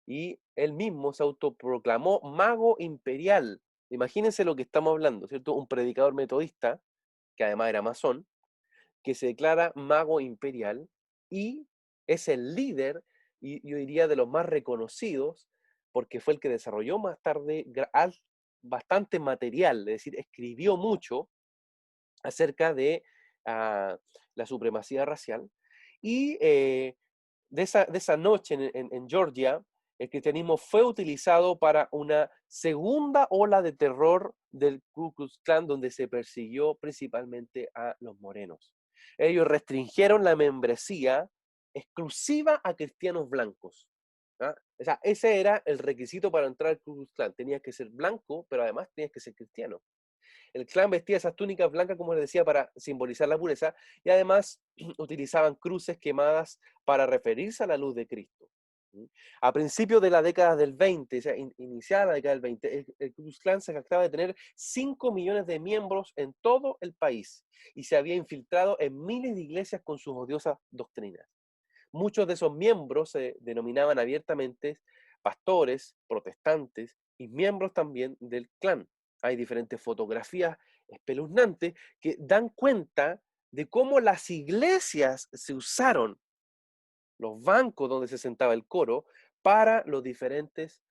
y él mismo se autoproclamó mago imperial. Imagínense lo que estamos hablando, ¿cierto? Un predicador metodista, que además era masón, que se declara mago imperial y es el líder, y yo diría de los más reconocidos, porque fue el que desarrolló más tarde bastante material, es decir, escribió mucho acerca de la supremacía racial. Y de esa noche en Georgia, el cristianismo fue utilizado para una segunda ola de terror del Ku Klux Klan, donde se persiguió principalmente a los morenos. Ellos restringieron la membresía exclusiva a cristianos blancos. O sea, ese era el requisito para entrar al Ku Klux Klan. Tenías que ser blanco, pero además tenías que ser cristiano. El clan vestía esas túnicas blancas, como les decía, para simbolizar la pureza, y además utilizaban cruces quemadas para referirse a la luz de Cristo. A principios de la década del 20, o sea, iniciada la década del 20, el Ku Klux Klan se jactaba de tener 5 millones de miembros en todo el país y se había infiltrado en miles de iglesias con sus odiosas doctrinas. Muchos de esos miembros se denominaban abiertamente pastores, protestantes y miembros también del clan. Hay diferentes fotografías espeluznantes que dan cuenta de cómo las iglesias se usaron, los bancos donde se sentaba el coro, para los diferentes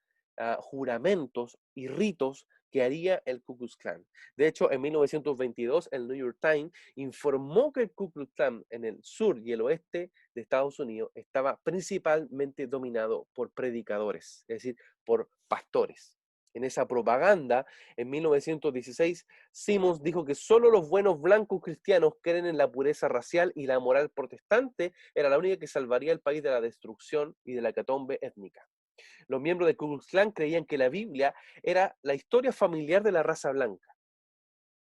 juramentos y ritos que haría el Ku Klux Klan. De hecho, en 1922, el New York Times informó que el Ku Klux Klan en el sur y el oeste de Estados Unidos estaba principalmente dominado por predicadores, es decir, por pastores. En esa propaganda, en 1916, Simmons dijo que solo los buenos blancos cristianos creen en la pureza racial y la moral protestante era la única que salvaría al país de la destrucción y de la hecatombe étnica. Los miembros del Ku Klux Klan creían que la Biblia era la historia familiar de la raza blanca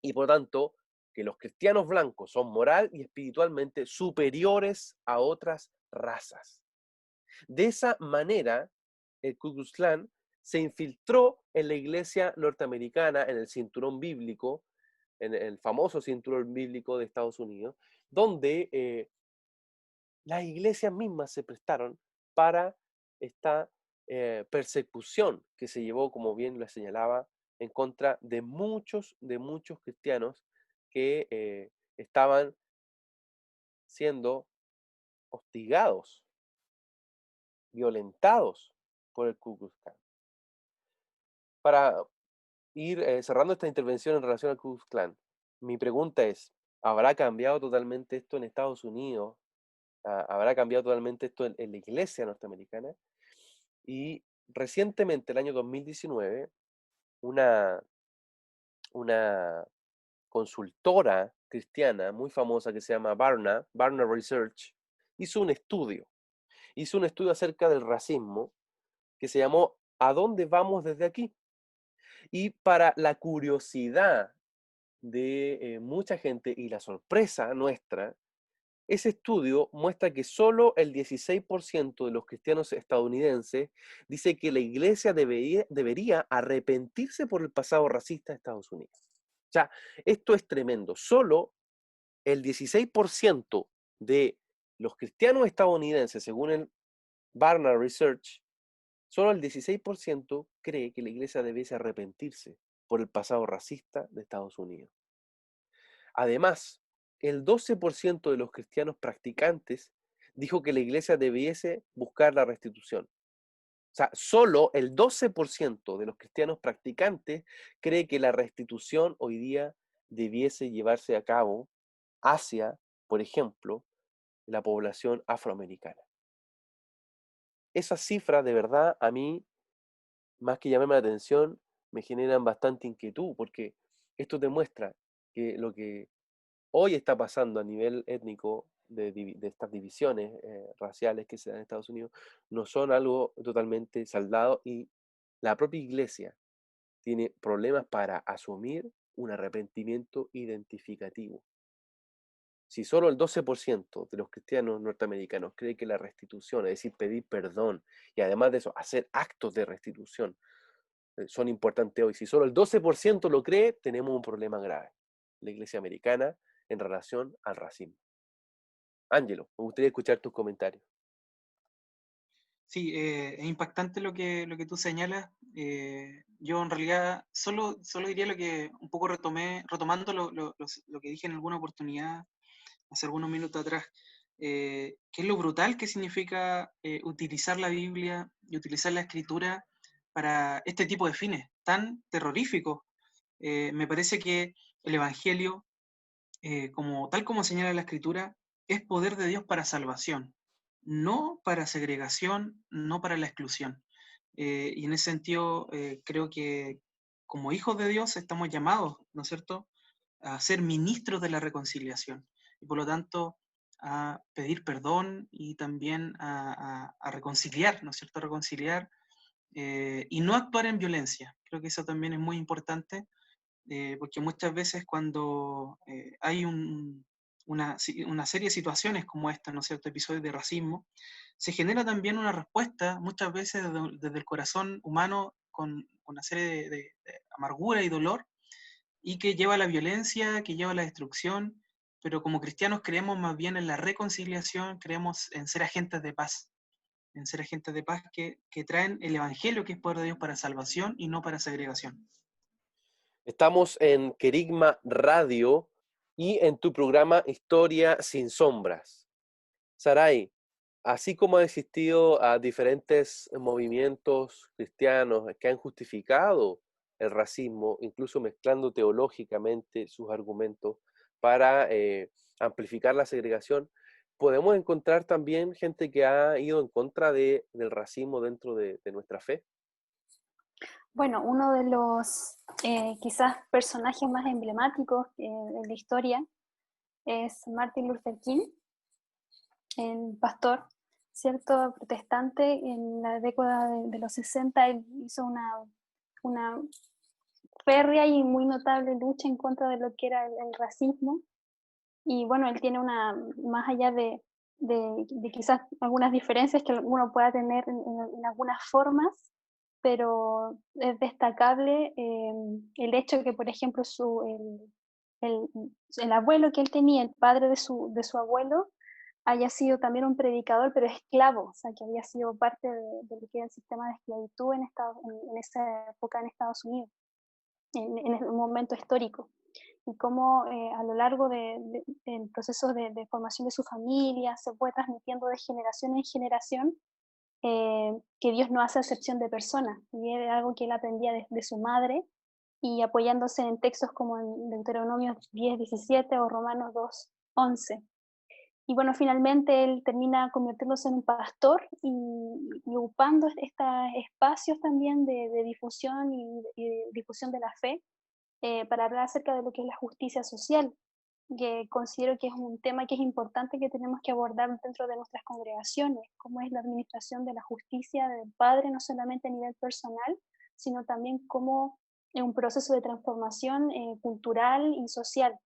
y por tanto que los cristianos blancos son moral y espiritualmente superiores a otras razas. De esa manera, el Ku Klux Klan se infiltró en la iglesia norteamericana, en el cinturón bíblico, en el famoso cinturón bíblico de Estados Unidos, donde las iglesias mismas se prestaron para esta persecución que se llevó, como bien lo señalaba, en contra de muchos cristianos que estaban siendo hostigados, violentados por el Ku Klux Klan. Para ir cerrando esta intervención en relación al Ku Klux Klan, mi pregunta es: ¿habrá cambiado totalmente esto en Estados Unidos? ¿Habrá cambiado totalmente esto en la iglesia norteamericana? Y recientemente, el año 2019, una, una consultora cristiana muy famosa que se llama Barna Research, hizo un estudio. Hizo un estudio acerca del racismo que se llamó ¿A dónde vamos desde aquí? Y para la curiosidad de mucha gente y la sorpresa nuestra, ese estudio muestra que solo el 16% de los cristianos estadounidenses dice que la iglesia debería arrepentirse por el pasado racista de Estados Unidos. O sea, esto es tremendo. Solo el 16% de los cristianos estadounidenses, según el Barna Research, solo el 16% cree que la iglesia debiese arrepentirse por el pasado racista de Estados Unidos. Además, el 12% de los cristianos practicantes dijo que la iglesia debiese buscar la restitución. O sea, solo el 12% de los cristianos practicantes cree que la restitución hoy día debiese llevarse a cabo hacia, por ejemplo, la población afroamericana. Esas cifras, de verdad, a mí, más que llamarme la atención, me generan bastante inquietud, porque esto demuestra que lo que hoy está pasando a nivel étnico de estas divisiones raciales que se dan en Estados Unidos no son algo totalmente saldado, y la propia iglesia tiene problemas para asumir un arrepentimiento identificativo. Si solo el 12% de los cristianos norteamericanos cree que la restitución, es decir, pedir perdón y además de eso, hacer actos de restitución, son importantes hoy. Si solo el 12% lo cree, tenemos un problema grave, la iglesia americana, en relación al racismo. Ángelo, me gustaría escuchar tus comentarios. Sí, es impactante lo que tú señalas. Yo en realidad solo diría lo que un poco retomando lo que dije en alguna oportunidad hace algunos minutos atrás, que es lo brutal que significa utilizar la Biblia y utilizar la Escritura para este tipo de fines tan terroríficos. Me parece que el Evangelio, tal como señala la Escritura, es poder de Dios para salvación, no para segregación, no para la exclusión. Y en ese sentido, creo que como hijos de Dios estamos llamados, ¿no es cierto?, a ser ministros de la reconciliación y por lo tanto a pedir perdón y también a reconciliar, ¿no es cierto?, a reconciliar y no actuar en violencia. Creo que eso también es muy importante porque muchas veces cuando hay una serie de situaciones como esta, ¿no es cierto?, episodios de racismo, se genera también una respuesta, muchas veces desde el corazón humano, con una serie de amargura y dolor, y que lleva a la violencia, que lleva a la destrucción, pero como cristianos creemos más bien en la reconciliación, creemos en ser agentes de paz, que traen el Evangelio, que es poder de Dios para salvación y no para segregación. Estamos en Querigma Radio y en tu programa Historia sin Sombras. Saray, así como ha existido a diferentes movimientos cristianos que han justificado el racismo, incluso mezclando teológicamente sus argumentos para amplificar la segregación, podemos encontrar también gente que ha ido en contra del racismo dentro de nuestra fe. Bueno, uno de los quizás personajes más emblemáticos en la historia es Martin Luther King, el pastor, ¿cierto?, protestante. En la década de los 60 él hizo una férrea y muy notable lucha en contra de lo que era el racismo. Y bueno, él tiene más allá de quizás algunas diferencias que uno pueda tener en algunas formas, pero es destacable el hecho que, por ejemplo, el abuelo que él tenía, el padre de su abuelo, haya sido también un predicador, pero esclavo, o sea, que había sido parte de lo que era el sistema de esclavitud en esa época en Estados Unidos, en un momento histórico. Y cómo a lo largo del proceso de formación de su familia se fue transmitiendo de generación en generación, que Dios no hace acepción de personas, y era algo que él aprendía de su madre, y apoyándose en textos como en Deuteronomio 10:17 o Romanos 2:11. Y bueno, finalmente él termina convirtiéndose en un pastor y ocupando estos espacios también de difusión y de difusión de la fe, para hablar acerca de lo que es la justicia social, que considero que es un tema que es importante, que tenemos que abordar dentro de nuestras congregaciones, cómo es la administración de la justicia del Padre, no solamente a nivel personal, sino también cómo es un proceso de transformación cultural y social.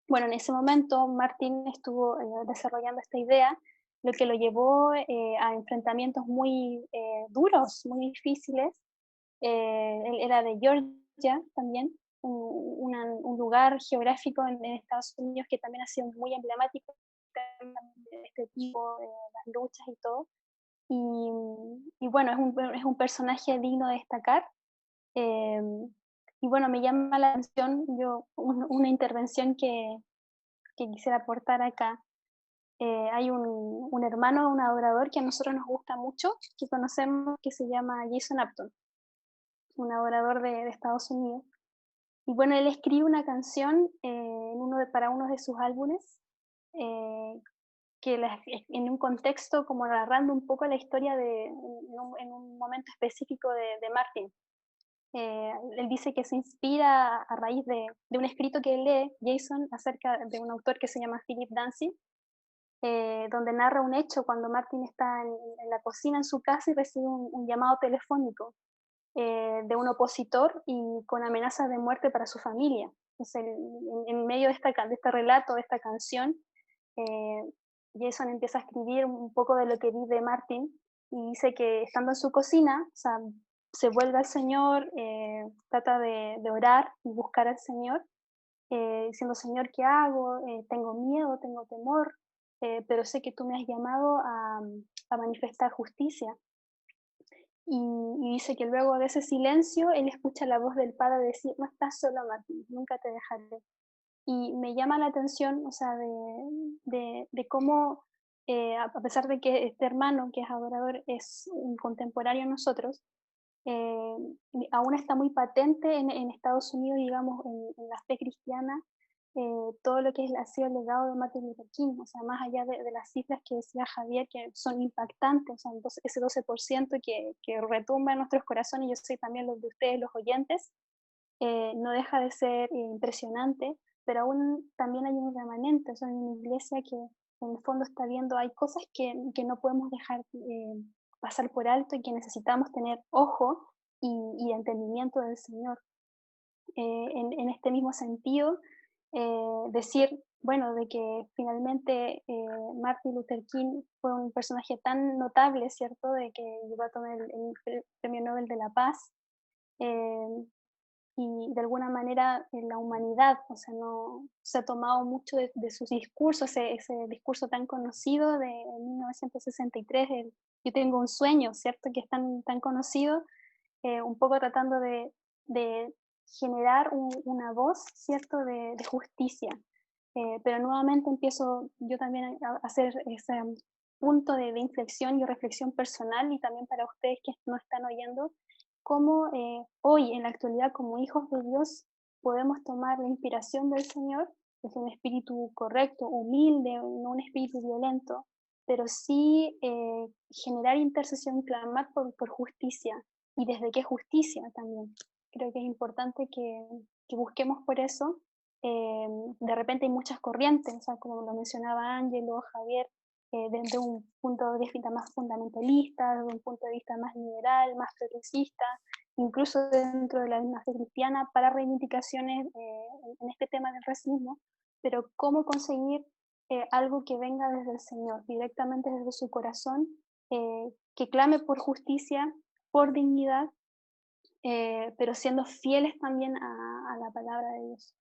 Bueno, en ese momento Martín estuvo desarrollando esta idea, lo que lo llevó a enfrentamientos muy duros, muy difíciles. Él era de Georgia también, un lugar geográfico en Estados Unidos que también ha sido muy emblemático de este tipo, las luchas y todo. Y bueno, es un personaje digno de destacar. Eh, y bueno, me llama la atención una intervención que quisiera aportar acá. Hay un hermano, un adorador que a nosotros nos gusta mucho, que conocemos, que se llama Jason Upton, un adorador de Estados Unidos. Y bueno, él escribe una canción para uno de sus álbumes, en un contexto como narrando un poco la historia en un momento específico de Martin. Él dice que se inspira a raíz de un escrito que lee Jason acerca de un autor que se llama Philip Danzig, donde narra un hecho cuando Martin está en la cocina en su casa y recibe un llamado telefónico de un opositor y con amenazas de muerte para su familia. Entonces, en medio de este relato, de esta canción, Jason empieza a escribir un poco de lo que vive Martin y dice que estando en su cocina, o sea, se vuelve al Señor, trata de orar y buscar al Señor, diciendo: Señor, ¿qué hago? Tengo miedo, tengo temor, pero sé que tú me has llamado a manifestar justicia. Y dice que luego de ese silencio, él escucha la voz del Padre decir: no estás solo, Martín, nunca te dejaré. Y me llama la atención, o sea, de cómo, a pesar de que este hermano, que es adorador, es un contemporáneo a nosotros, eh, aún está muy patente en Estados Unidos, digamos, en la fe cristiana, todo lo que ha sido el legado de Martin Luther King, o sea, más allá de las cifras que decía Javier, que son impactantes, o sea, ese 12% que retumba en nuestros corazones, yo sé también los de ustedes, los oyentes, no deja de ser impresionante, pero aún también hay un remanente, o sea, en una iglesia que en el fondo está viendo, hay cosas que no podemos dejar pasar por alto y que necesitamos tener ojo y entendimiento del Señor. En este mismo sentido, decir, bueno, de que finalmente Martin Luther King fue un personaje tan notable, ¿cierto?, de que llegó a tomar el Premio Nobel de la Paz, y de alguna manera en la humanidad, o sea, no se ha tomado mucho de sus discursos, ese discurso tan conocido de 1963, Yo tengo un sueño, ¿cierto?, que es tan conocido, un poco tratando de generar una voz, ¿cierto?, de justicia. Pero nuevamente empiezo yo también a hacer ese punto de inflexión y reflexión personal, y también para ustedes que nos están oyendo, cómo hoy, en la actualidad, como hijos de Dios, podemos tomar la inspiración del Señor, desde un espíritu correcto, humilde, no un espíritu violento, pero sí generar intercesión, clamar por justicia. ¿Y desde qué justicia también? Creo que es importante que busquemos por eso. De repente hay muchas corrientes, o sea, como lo mencionaba Ángelo, Javier, desde un punto de vista más fundamentalista, desde un punto de vista más liberal, más progresista, incluso dentro de la misma fe cristiana, para reivindicaciones en este tema del racismo, pero cómo conseguir algo que venga desde el Señor, directamente desde su corazón, que clame por justicia, por dignidad, pero siendo fieles también a la palabra de Dios.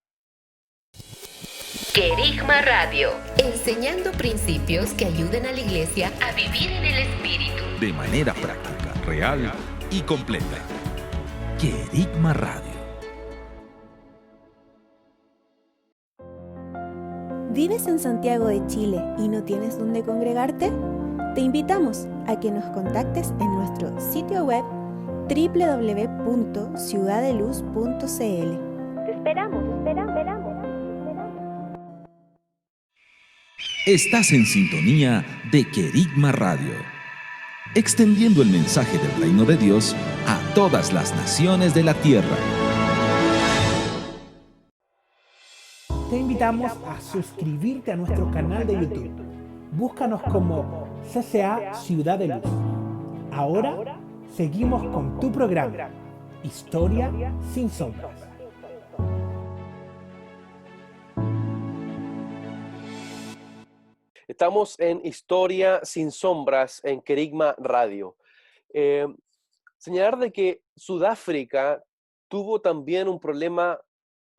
Querigma Radio, enseñando principios que ayuden a la iglesia a vivir en el Espíritu. De manera práctica, real y completa. Querigma Radio. ¿Vives en Santiago de Chile y no tienes dónde congregarte? Te invitamos a que nos contactes en nuestro sitio web www.ciudadeluz.cl. Te esperamos. Estás en sintonía de Querigma Radio, extendiendo el mensaje del reino de Dios a todas las naciones de la tierra. Te invitamos a suscribirte a nuestro canal de YouTube. Búscanos como CCA Ciudad de Luz. Ahora seguimos con tu programa, Historia sin Sombras. Estamos en Historia sin Sombras en Querigma Radio. Señalar de que Sudáfrica tuvo también un problema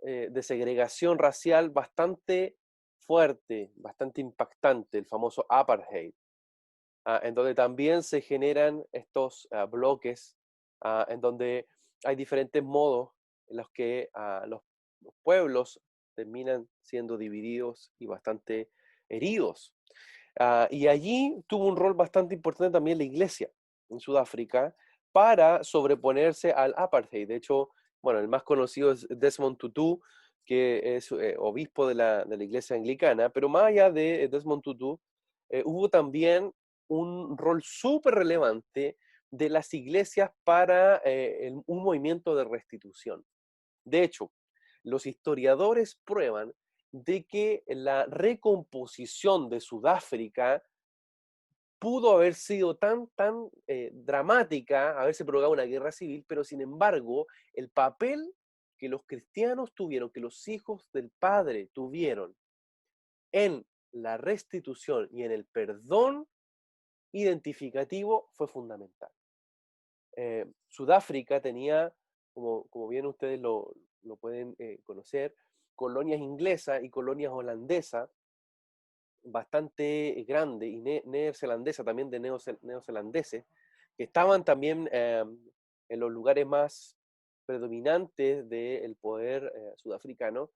de segregación racial bastante fuerte, bastante impactante, el famoso apartheid, en donde también se generan estos bloques, en donde hay diferentes modos en los que los pueblos terminan siendo divididos y bastante heridos. Y allí tuvo un rol bastante importante también la iglesia en Sudáfrica para sobreponerse al apartheid. De hecho, bueno, el más conocido es Desmond Tutu, que es obispo de la iglesia anglicana, pero más allá de Desmond Tutu, hubo también un rol súper relevante de las iglesias para un movimiento de restitución. De hecho, los historiadores prueban de que la recomposición de Sudáfrica pudo haber sido tan dramática, haberse provocado una guerra civil, pero sin embargo, el papel que los cristianos tuvieron, que los hijos del Padre tuvieron en la restitución y en el perdón identificativo fue fundamental. Sudáfrica tenía, como bien ustedes lo pueden conocer, colonias inglesas y colonias holandesas bastante grande y neozelandesa también de neozelandeses, que estaban también en los lugares más predominantes del poder sudafricano,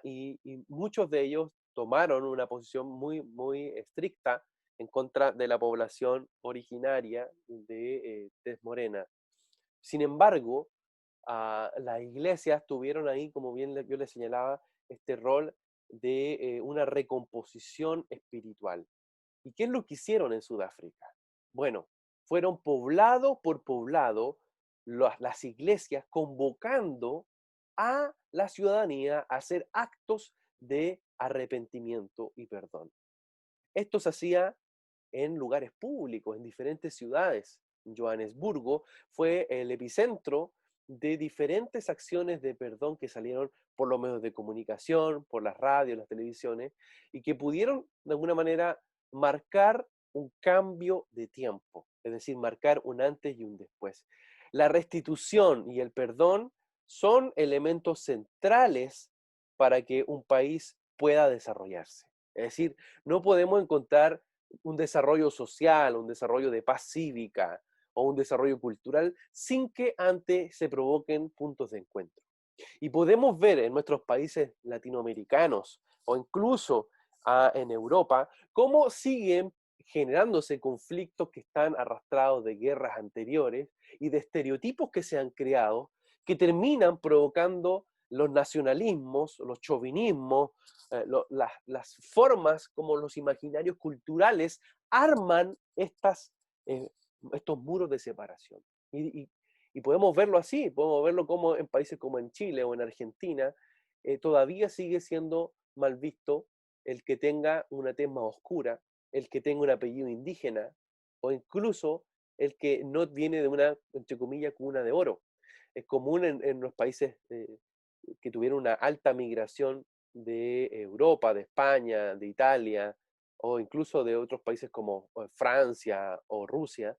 y muchos de ellos tomaron una posición muy estricta en contra de la población originaria de tez morena. Sin embargo, las iglesias tuvieron ahí, como bien yo les señalaba, este rol de una recomposición espiritual. ¿Y qué es lo que hicieron en Sudáfrica? Bueno, fueron poblado por poblado las iglesias convocando a la ciudadanía a hacer actos de arrepentimiento y perdón. Esto se hacía en lugares públicos, en diferentes ciudades. Johannesburgo fue el epicentro de diferentes acciones de perdón que salieron por los medios de comunicación, por las radios, las televisiones, y que pudieron de alguna manera marcar un cambio de tiempo, es decir, marcar un antes y un después. La restitución y el perdón son elementos centrales para que un país pueda desarrollarse. Es decir, no podemos encontrar un desarrollo social, un desarrollo de paz cívica o un desarrollo cultural sin que antes se provoquen puntos de encuentro. Y podemos ver en nuestros países latinoamericanos o incluso en Europa cómo siguen generándose conflictos que están arrastrados de guerras anteriores y de estereotipos que se han creado que terminan provocando los nacionalismos, los chauvinismos, las formas como los imaginarios culturales arman estos muros de separación. Y podemos verlo así, podemos verlo como en países como en Chile o en Argentina, todavía sigue siendo mal visto el que tenga una tez más oscura, el que tenga un apellido indígena, o incluso el que no viene de una, entre comillas, cuna de oro. Es común en los países que tuvieron una alta migración de Europa, de España, de Italia, o incluso de otros países como Francia o Rusia,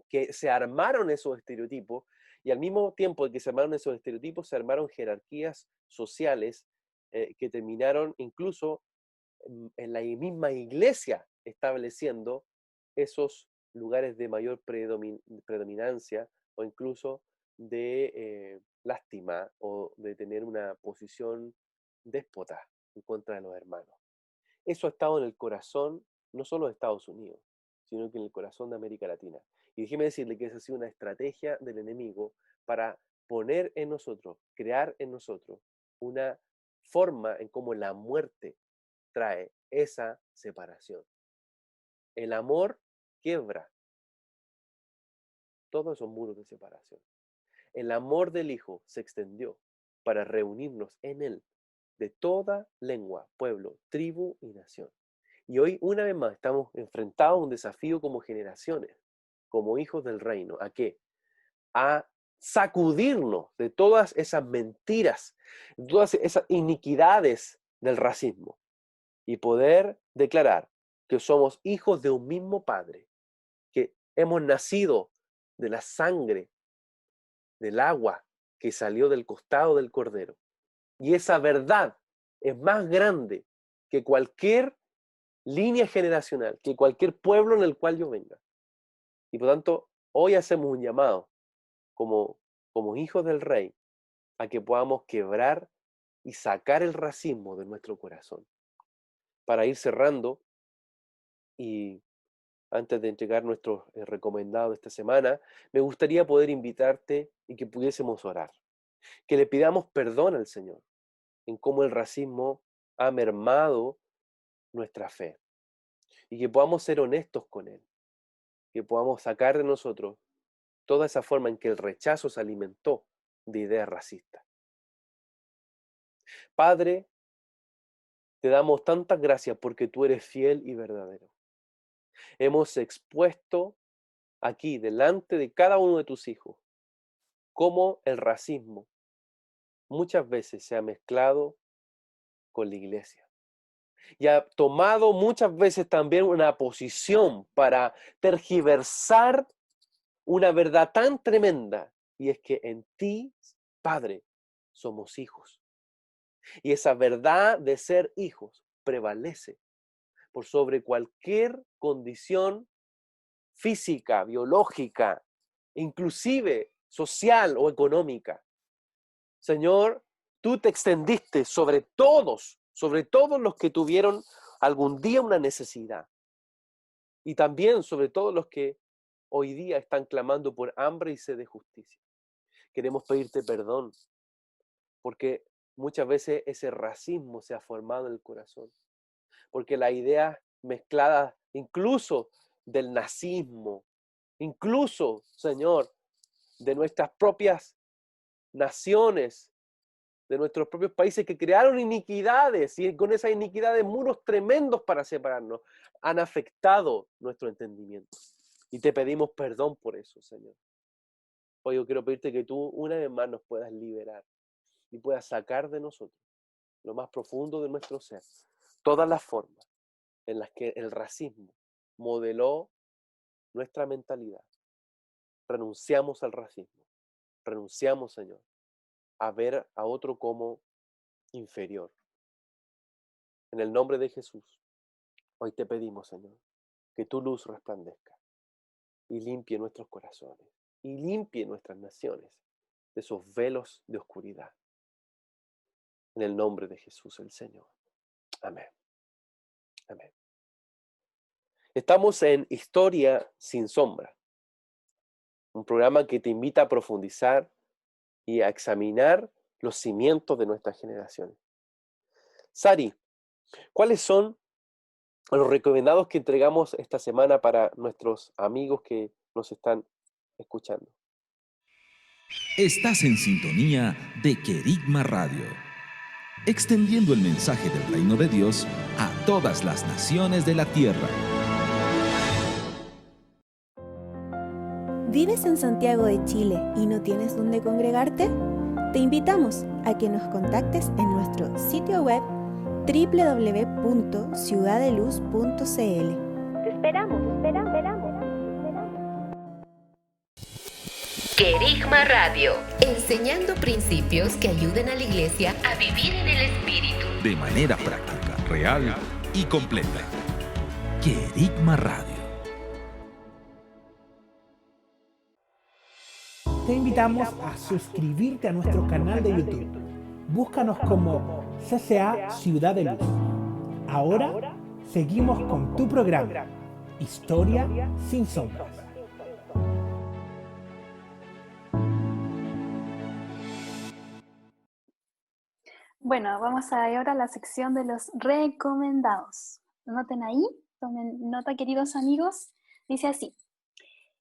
que se armaron esos estereotipos, y al mismo tiempo que se armaron esos estereotipos, se armaron jerarquías sociales que terminaron incluso en la misma iglesia estableciendo esos lugares de mayor predominancia o incluso de lástima o de tener una posición déspota en contra de los hermanos. Eso ha estado en el corazón no solo de Estados Unidos, sino que en el corazón de América Latina. Y déjeme decirle que esa ha sido una estrategia del enemigo para poner en nosotros, crear en nosotros una forma en cómo la muerte trae esa separación. El amor quiebra todos esos muros de separación. El amor del Hijo se extendió para reunirnos en Él, de toda lengua, pueblo, tribu y nación. Y hoy, una vez más, estamos enfrentados a un desafío como generaciones, como hijos del reino. ¿A qué? A sacudirnos de todas esas mentiras, de todas esas iniquidades del racismo y poder declarar que somos hijos de un mismo Padre, que hemos nacido de la sangre, del agua que salió del costado del Cordero. Y esa verdad es más grande que cualquier línea generacional, que cualquier pueblo en el cual yo venga. Y por tanto, hoy hacemos un llamado como hijos del Rey a que podamos quebrar y sacar el racismo de nuestro corazón. Para ir cerrando, y antes de entregar nuestros recomendados de esta semana, me gustaría poder invitarte y que pudiésemos orar. Que le pidamos perdón al Señor en cómo el racismo ha mermado nuestra fe. Y que podamos ser honestos con Él. Que podamos sacar de nosotros toda esa forma en que el rechazo se alimentó de ideas racistas. Padre, te damos tantas gracias porque tú eres fiel y verdadero. Hemos expuesto aquí, delante de cada uno de tus hijos, cómo el racismo muchas veces se ha mezclado con la iglesia. Y ha tomado muchas veces también una posición para tergiversar una verdad tan tremenda, y es que en ti, Padre, somos hijos. Y esa verdad de ser hijos prevalece por sobre cualquier condición física, biológica, inclusive social o económica. Señor, tú te extendiste sobre todos los que tuvieron algún día una necesidad. Y también sobre todos los que hoy día están clamando por hambre y sed de justicia. Queremos pedirte perdón, porque muchas veces ese racismo se ha formado en el corazón. Porque las ideas mezcladas incluso del nazismo, incluso, Señor, de nuestras propias naciones, de nuestros propios países que crearon iniquidades y con esas iniquidades muros tremendos para separarnos, han afectado nuestro entendimiento. Y te pedimos perdón por eso, Señor. Hoy yo quiero pedirte que tú una vez más nos puedas liberar y puedas sacar de nosotros, lo más profundo de nuestro ser, todas las formas en las que el racismo modeló nuestra mentalidad. Renunciamos al racismo. Renunciamos, Señor, a ver a otro como inferior. En el nombre de Jesús, hoy te pedimos, Señor, que tu luz resplandezca y limpie nuestros corazones y limpie nuestras naciones de esos velos de oscuridad. En el nombre de Jesús el Señor. Amén. Amén. Estamos en Historia sin Sombra, un programa que te invita a profundizar y a examinar los cimientos de nuestras generaciones. Sari, ¿cuáles son los recomendados que entregamos esta semana para nuestros amigos que nos están escuchando? Estás en sintonía de Querigma Radio, extendiendo el mensaje del reino de Dios a todas las naciones de la tierra. ¿Vives en Santiago de Chile y no tienes dónde congregarte? Te invitamos a que nos contactes en nuestro sitio web www.ciudadeluz.cl. Te esperamos. Querigma Radio, enseñando principios que ayuden a la iglesia a vivir en el Espíritu. De manera práctica, real y completa. Querigma Radio. Te invitamos a suscribirte a nuestro canal de YouTube. Búscanos como CCA Ciudad de Luz. Ahora seguimos con tu programa, Historia sin Sombras. Bueno, vamos ahora a la sección de los recomendados. Anoten ahí, tomen nota, queridos amigos. Dice así: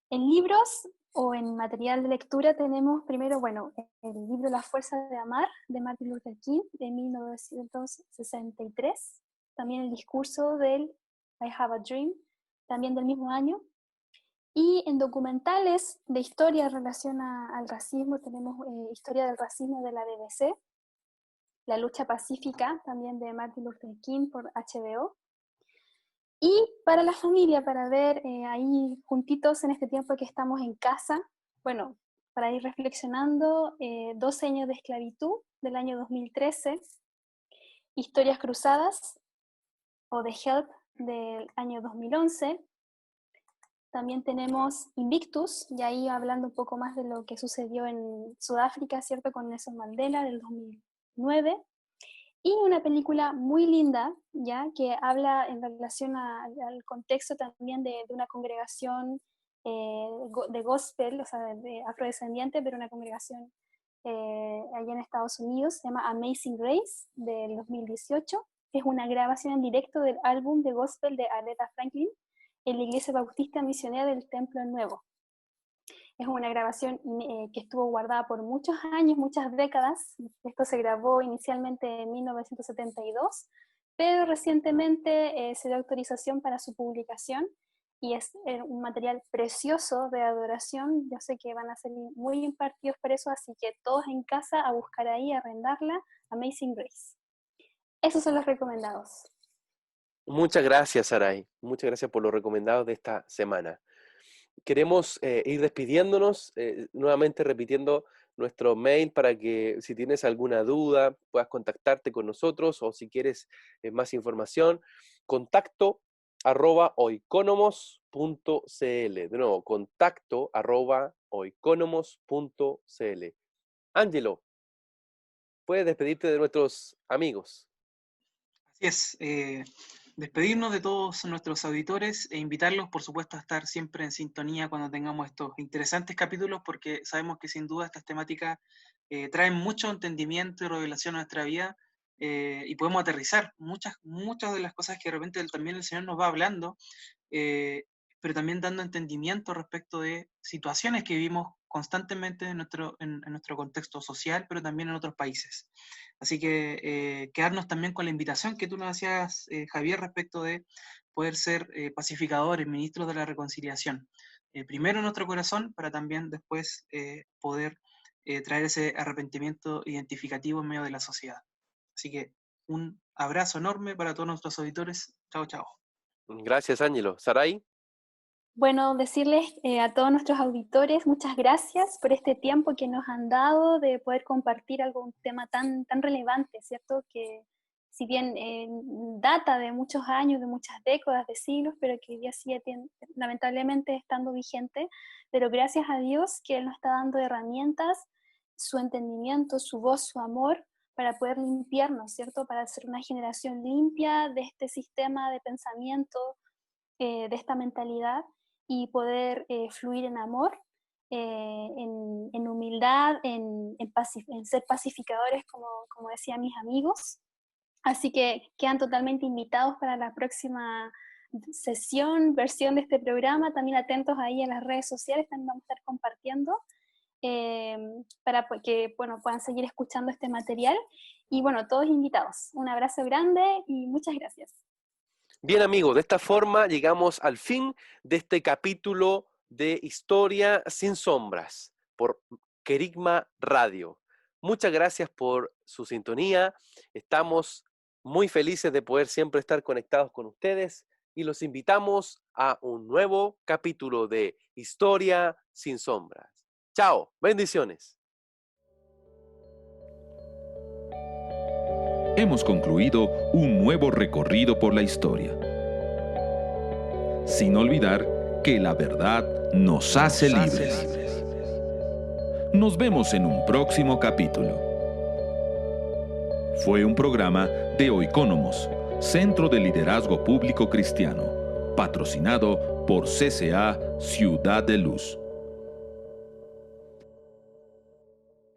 en libros o en material de lectura tenemos primero, bueno, el libro La fuerza de amar, de Martin Luther King, de 1963. También el discurso del I Have a Dream, también del mismo año. Y en documentales de historia en relación al racismo tenemos Historia del racismo de la BBC, La lucha pacífica, también de Martin Luther King por HBO. Y para la familia, para ver ahí juntitos en este tiempo que estamos en casa, bueno, para ir reflexionando, 12 años de esclavitud del año 2013, Historias cruzadas o The Help del año 2011. También tenemos Invictus, y ahí hablando un poco más de lo que sucedió en Sudáfrica, ¿cierto? Con Nelson Mandela del 2009. Y una película muy linda, ya, que habla en relación al contexto también de una congregación de gospel, o sea, de afrodescendiente, pero una congregación allá en Estados Unidos, se llama Amazing Grace, del 2018. Es una grabación en directo del álbum de gospel de Aretha Franklin en la Iglesia Bautista Misionera del Templo Nuevo. Es una grabación que estuvo guardada por muchos años, muchas décadas. Esto se grabó inicialmente en 1972, pero recientemente se dio autorización para su publicación y es un material precioso de adoración. Yo sé que van a ser muy impartidos por eso, así que todos en casa a buscar ahí, a arrendarla, Amazing Grace. Esos son los recomendados. Muchas gracias, Saray. Muchas gracias por los recomendados de esta semana. Queremos ir despidiéndonos, nuevamente repitiendo nuestro mail para que si tienes alguna duda puedas contactarte con nosotros, o si quieres más información, contacto@oikonomos.cl. De nuevo, contacto@oikonomos.cl. Ángelo, puedes despedirte de nuestros amigos. Así es. Despedirnos de todos nuestros auditores e invitarlos, por supuesto, a estar siempre en sintonía cuando tengamos estos interesantes capítulos, porque sabemos que sin duda estas temáticas traen mucho entendimiento y revelación a nuestra vida, y podemos aterrizar muchas de las cosas que de repente también el Señor nos va hablando, pero también dando entendimiento respecto de situaciones que vivimos constantemente en nuestro contexto social, pero también en otros países. Así que quedarnos también con la invitación que tú nos hacías, Javier, respecto de poder ser pacificadores, ministros de la reconciliación. Primero en nuestro corazón, para también después poder traer ese arrepentimiento identificativo en medio de la sociedad. Así que un abrazo enorme para todos nuestros auditores. Chao, chao. Gracias, Ángelo. Saray. Bueno, decirles a todos nuestros auditores muchas gracias por este tiempo que nos han dado de poder compartir algún tema tan relevante, ¿cierto? Que si bien data de muchos años, de muchas décadas, de siglos, pero que hoy día sigue lamentablemente estando vigente, pero gracias a Dios que Él nos está dando herramientas, su entendimiento, su voz, su amor, para poder limpiarnos, ¿cierto? Para ser una generación limpia de este sistema de pensamiento, de esta mentalidad, y poder fluir en amor, en humildad, en ser pacificadores, como decían mis amigos. Así que quedan totalmente invitados para la próxima versión de este programa. También atentos ahí a las redes sociales, también vamos a estar compartiendo para que puedan seguir escuchando este material. Y bueno, todos invitados. Un abrazo grande y muchas gracias. Bien, amigos, de esta forma llegamos al fin de este capítulo de Historia sin Sombras por Querigma Radio. Muchas gracias por su sintonía. Estamos muy felices de poder siempre estar conectados con ustedes y los invitamos a un nuevo capítulo de Historia sin Sombras. Chao, bendiciones. Hemos concluido un nuevo recorrido por la historia, sin olvidar que la verdad nos hace libres. Nos vemos en un próximo capítulo. Fue un programa de Oikonomos, Centro de Liderazgo Público Cristiano, patrocinado por CCA Ciudad de Luz.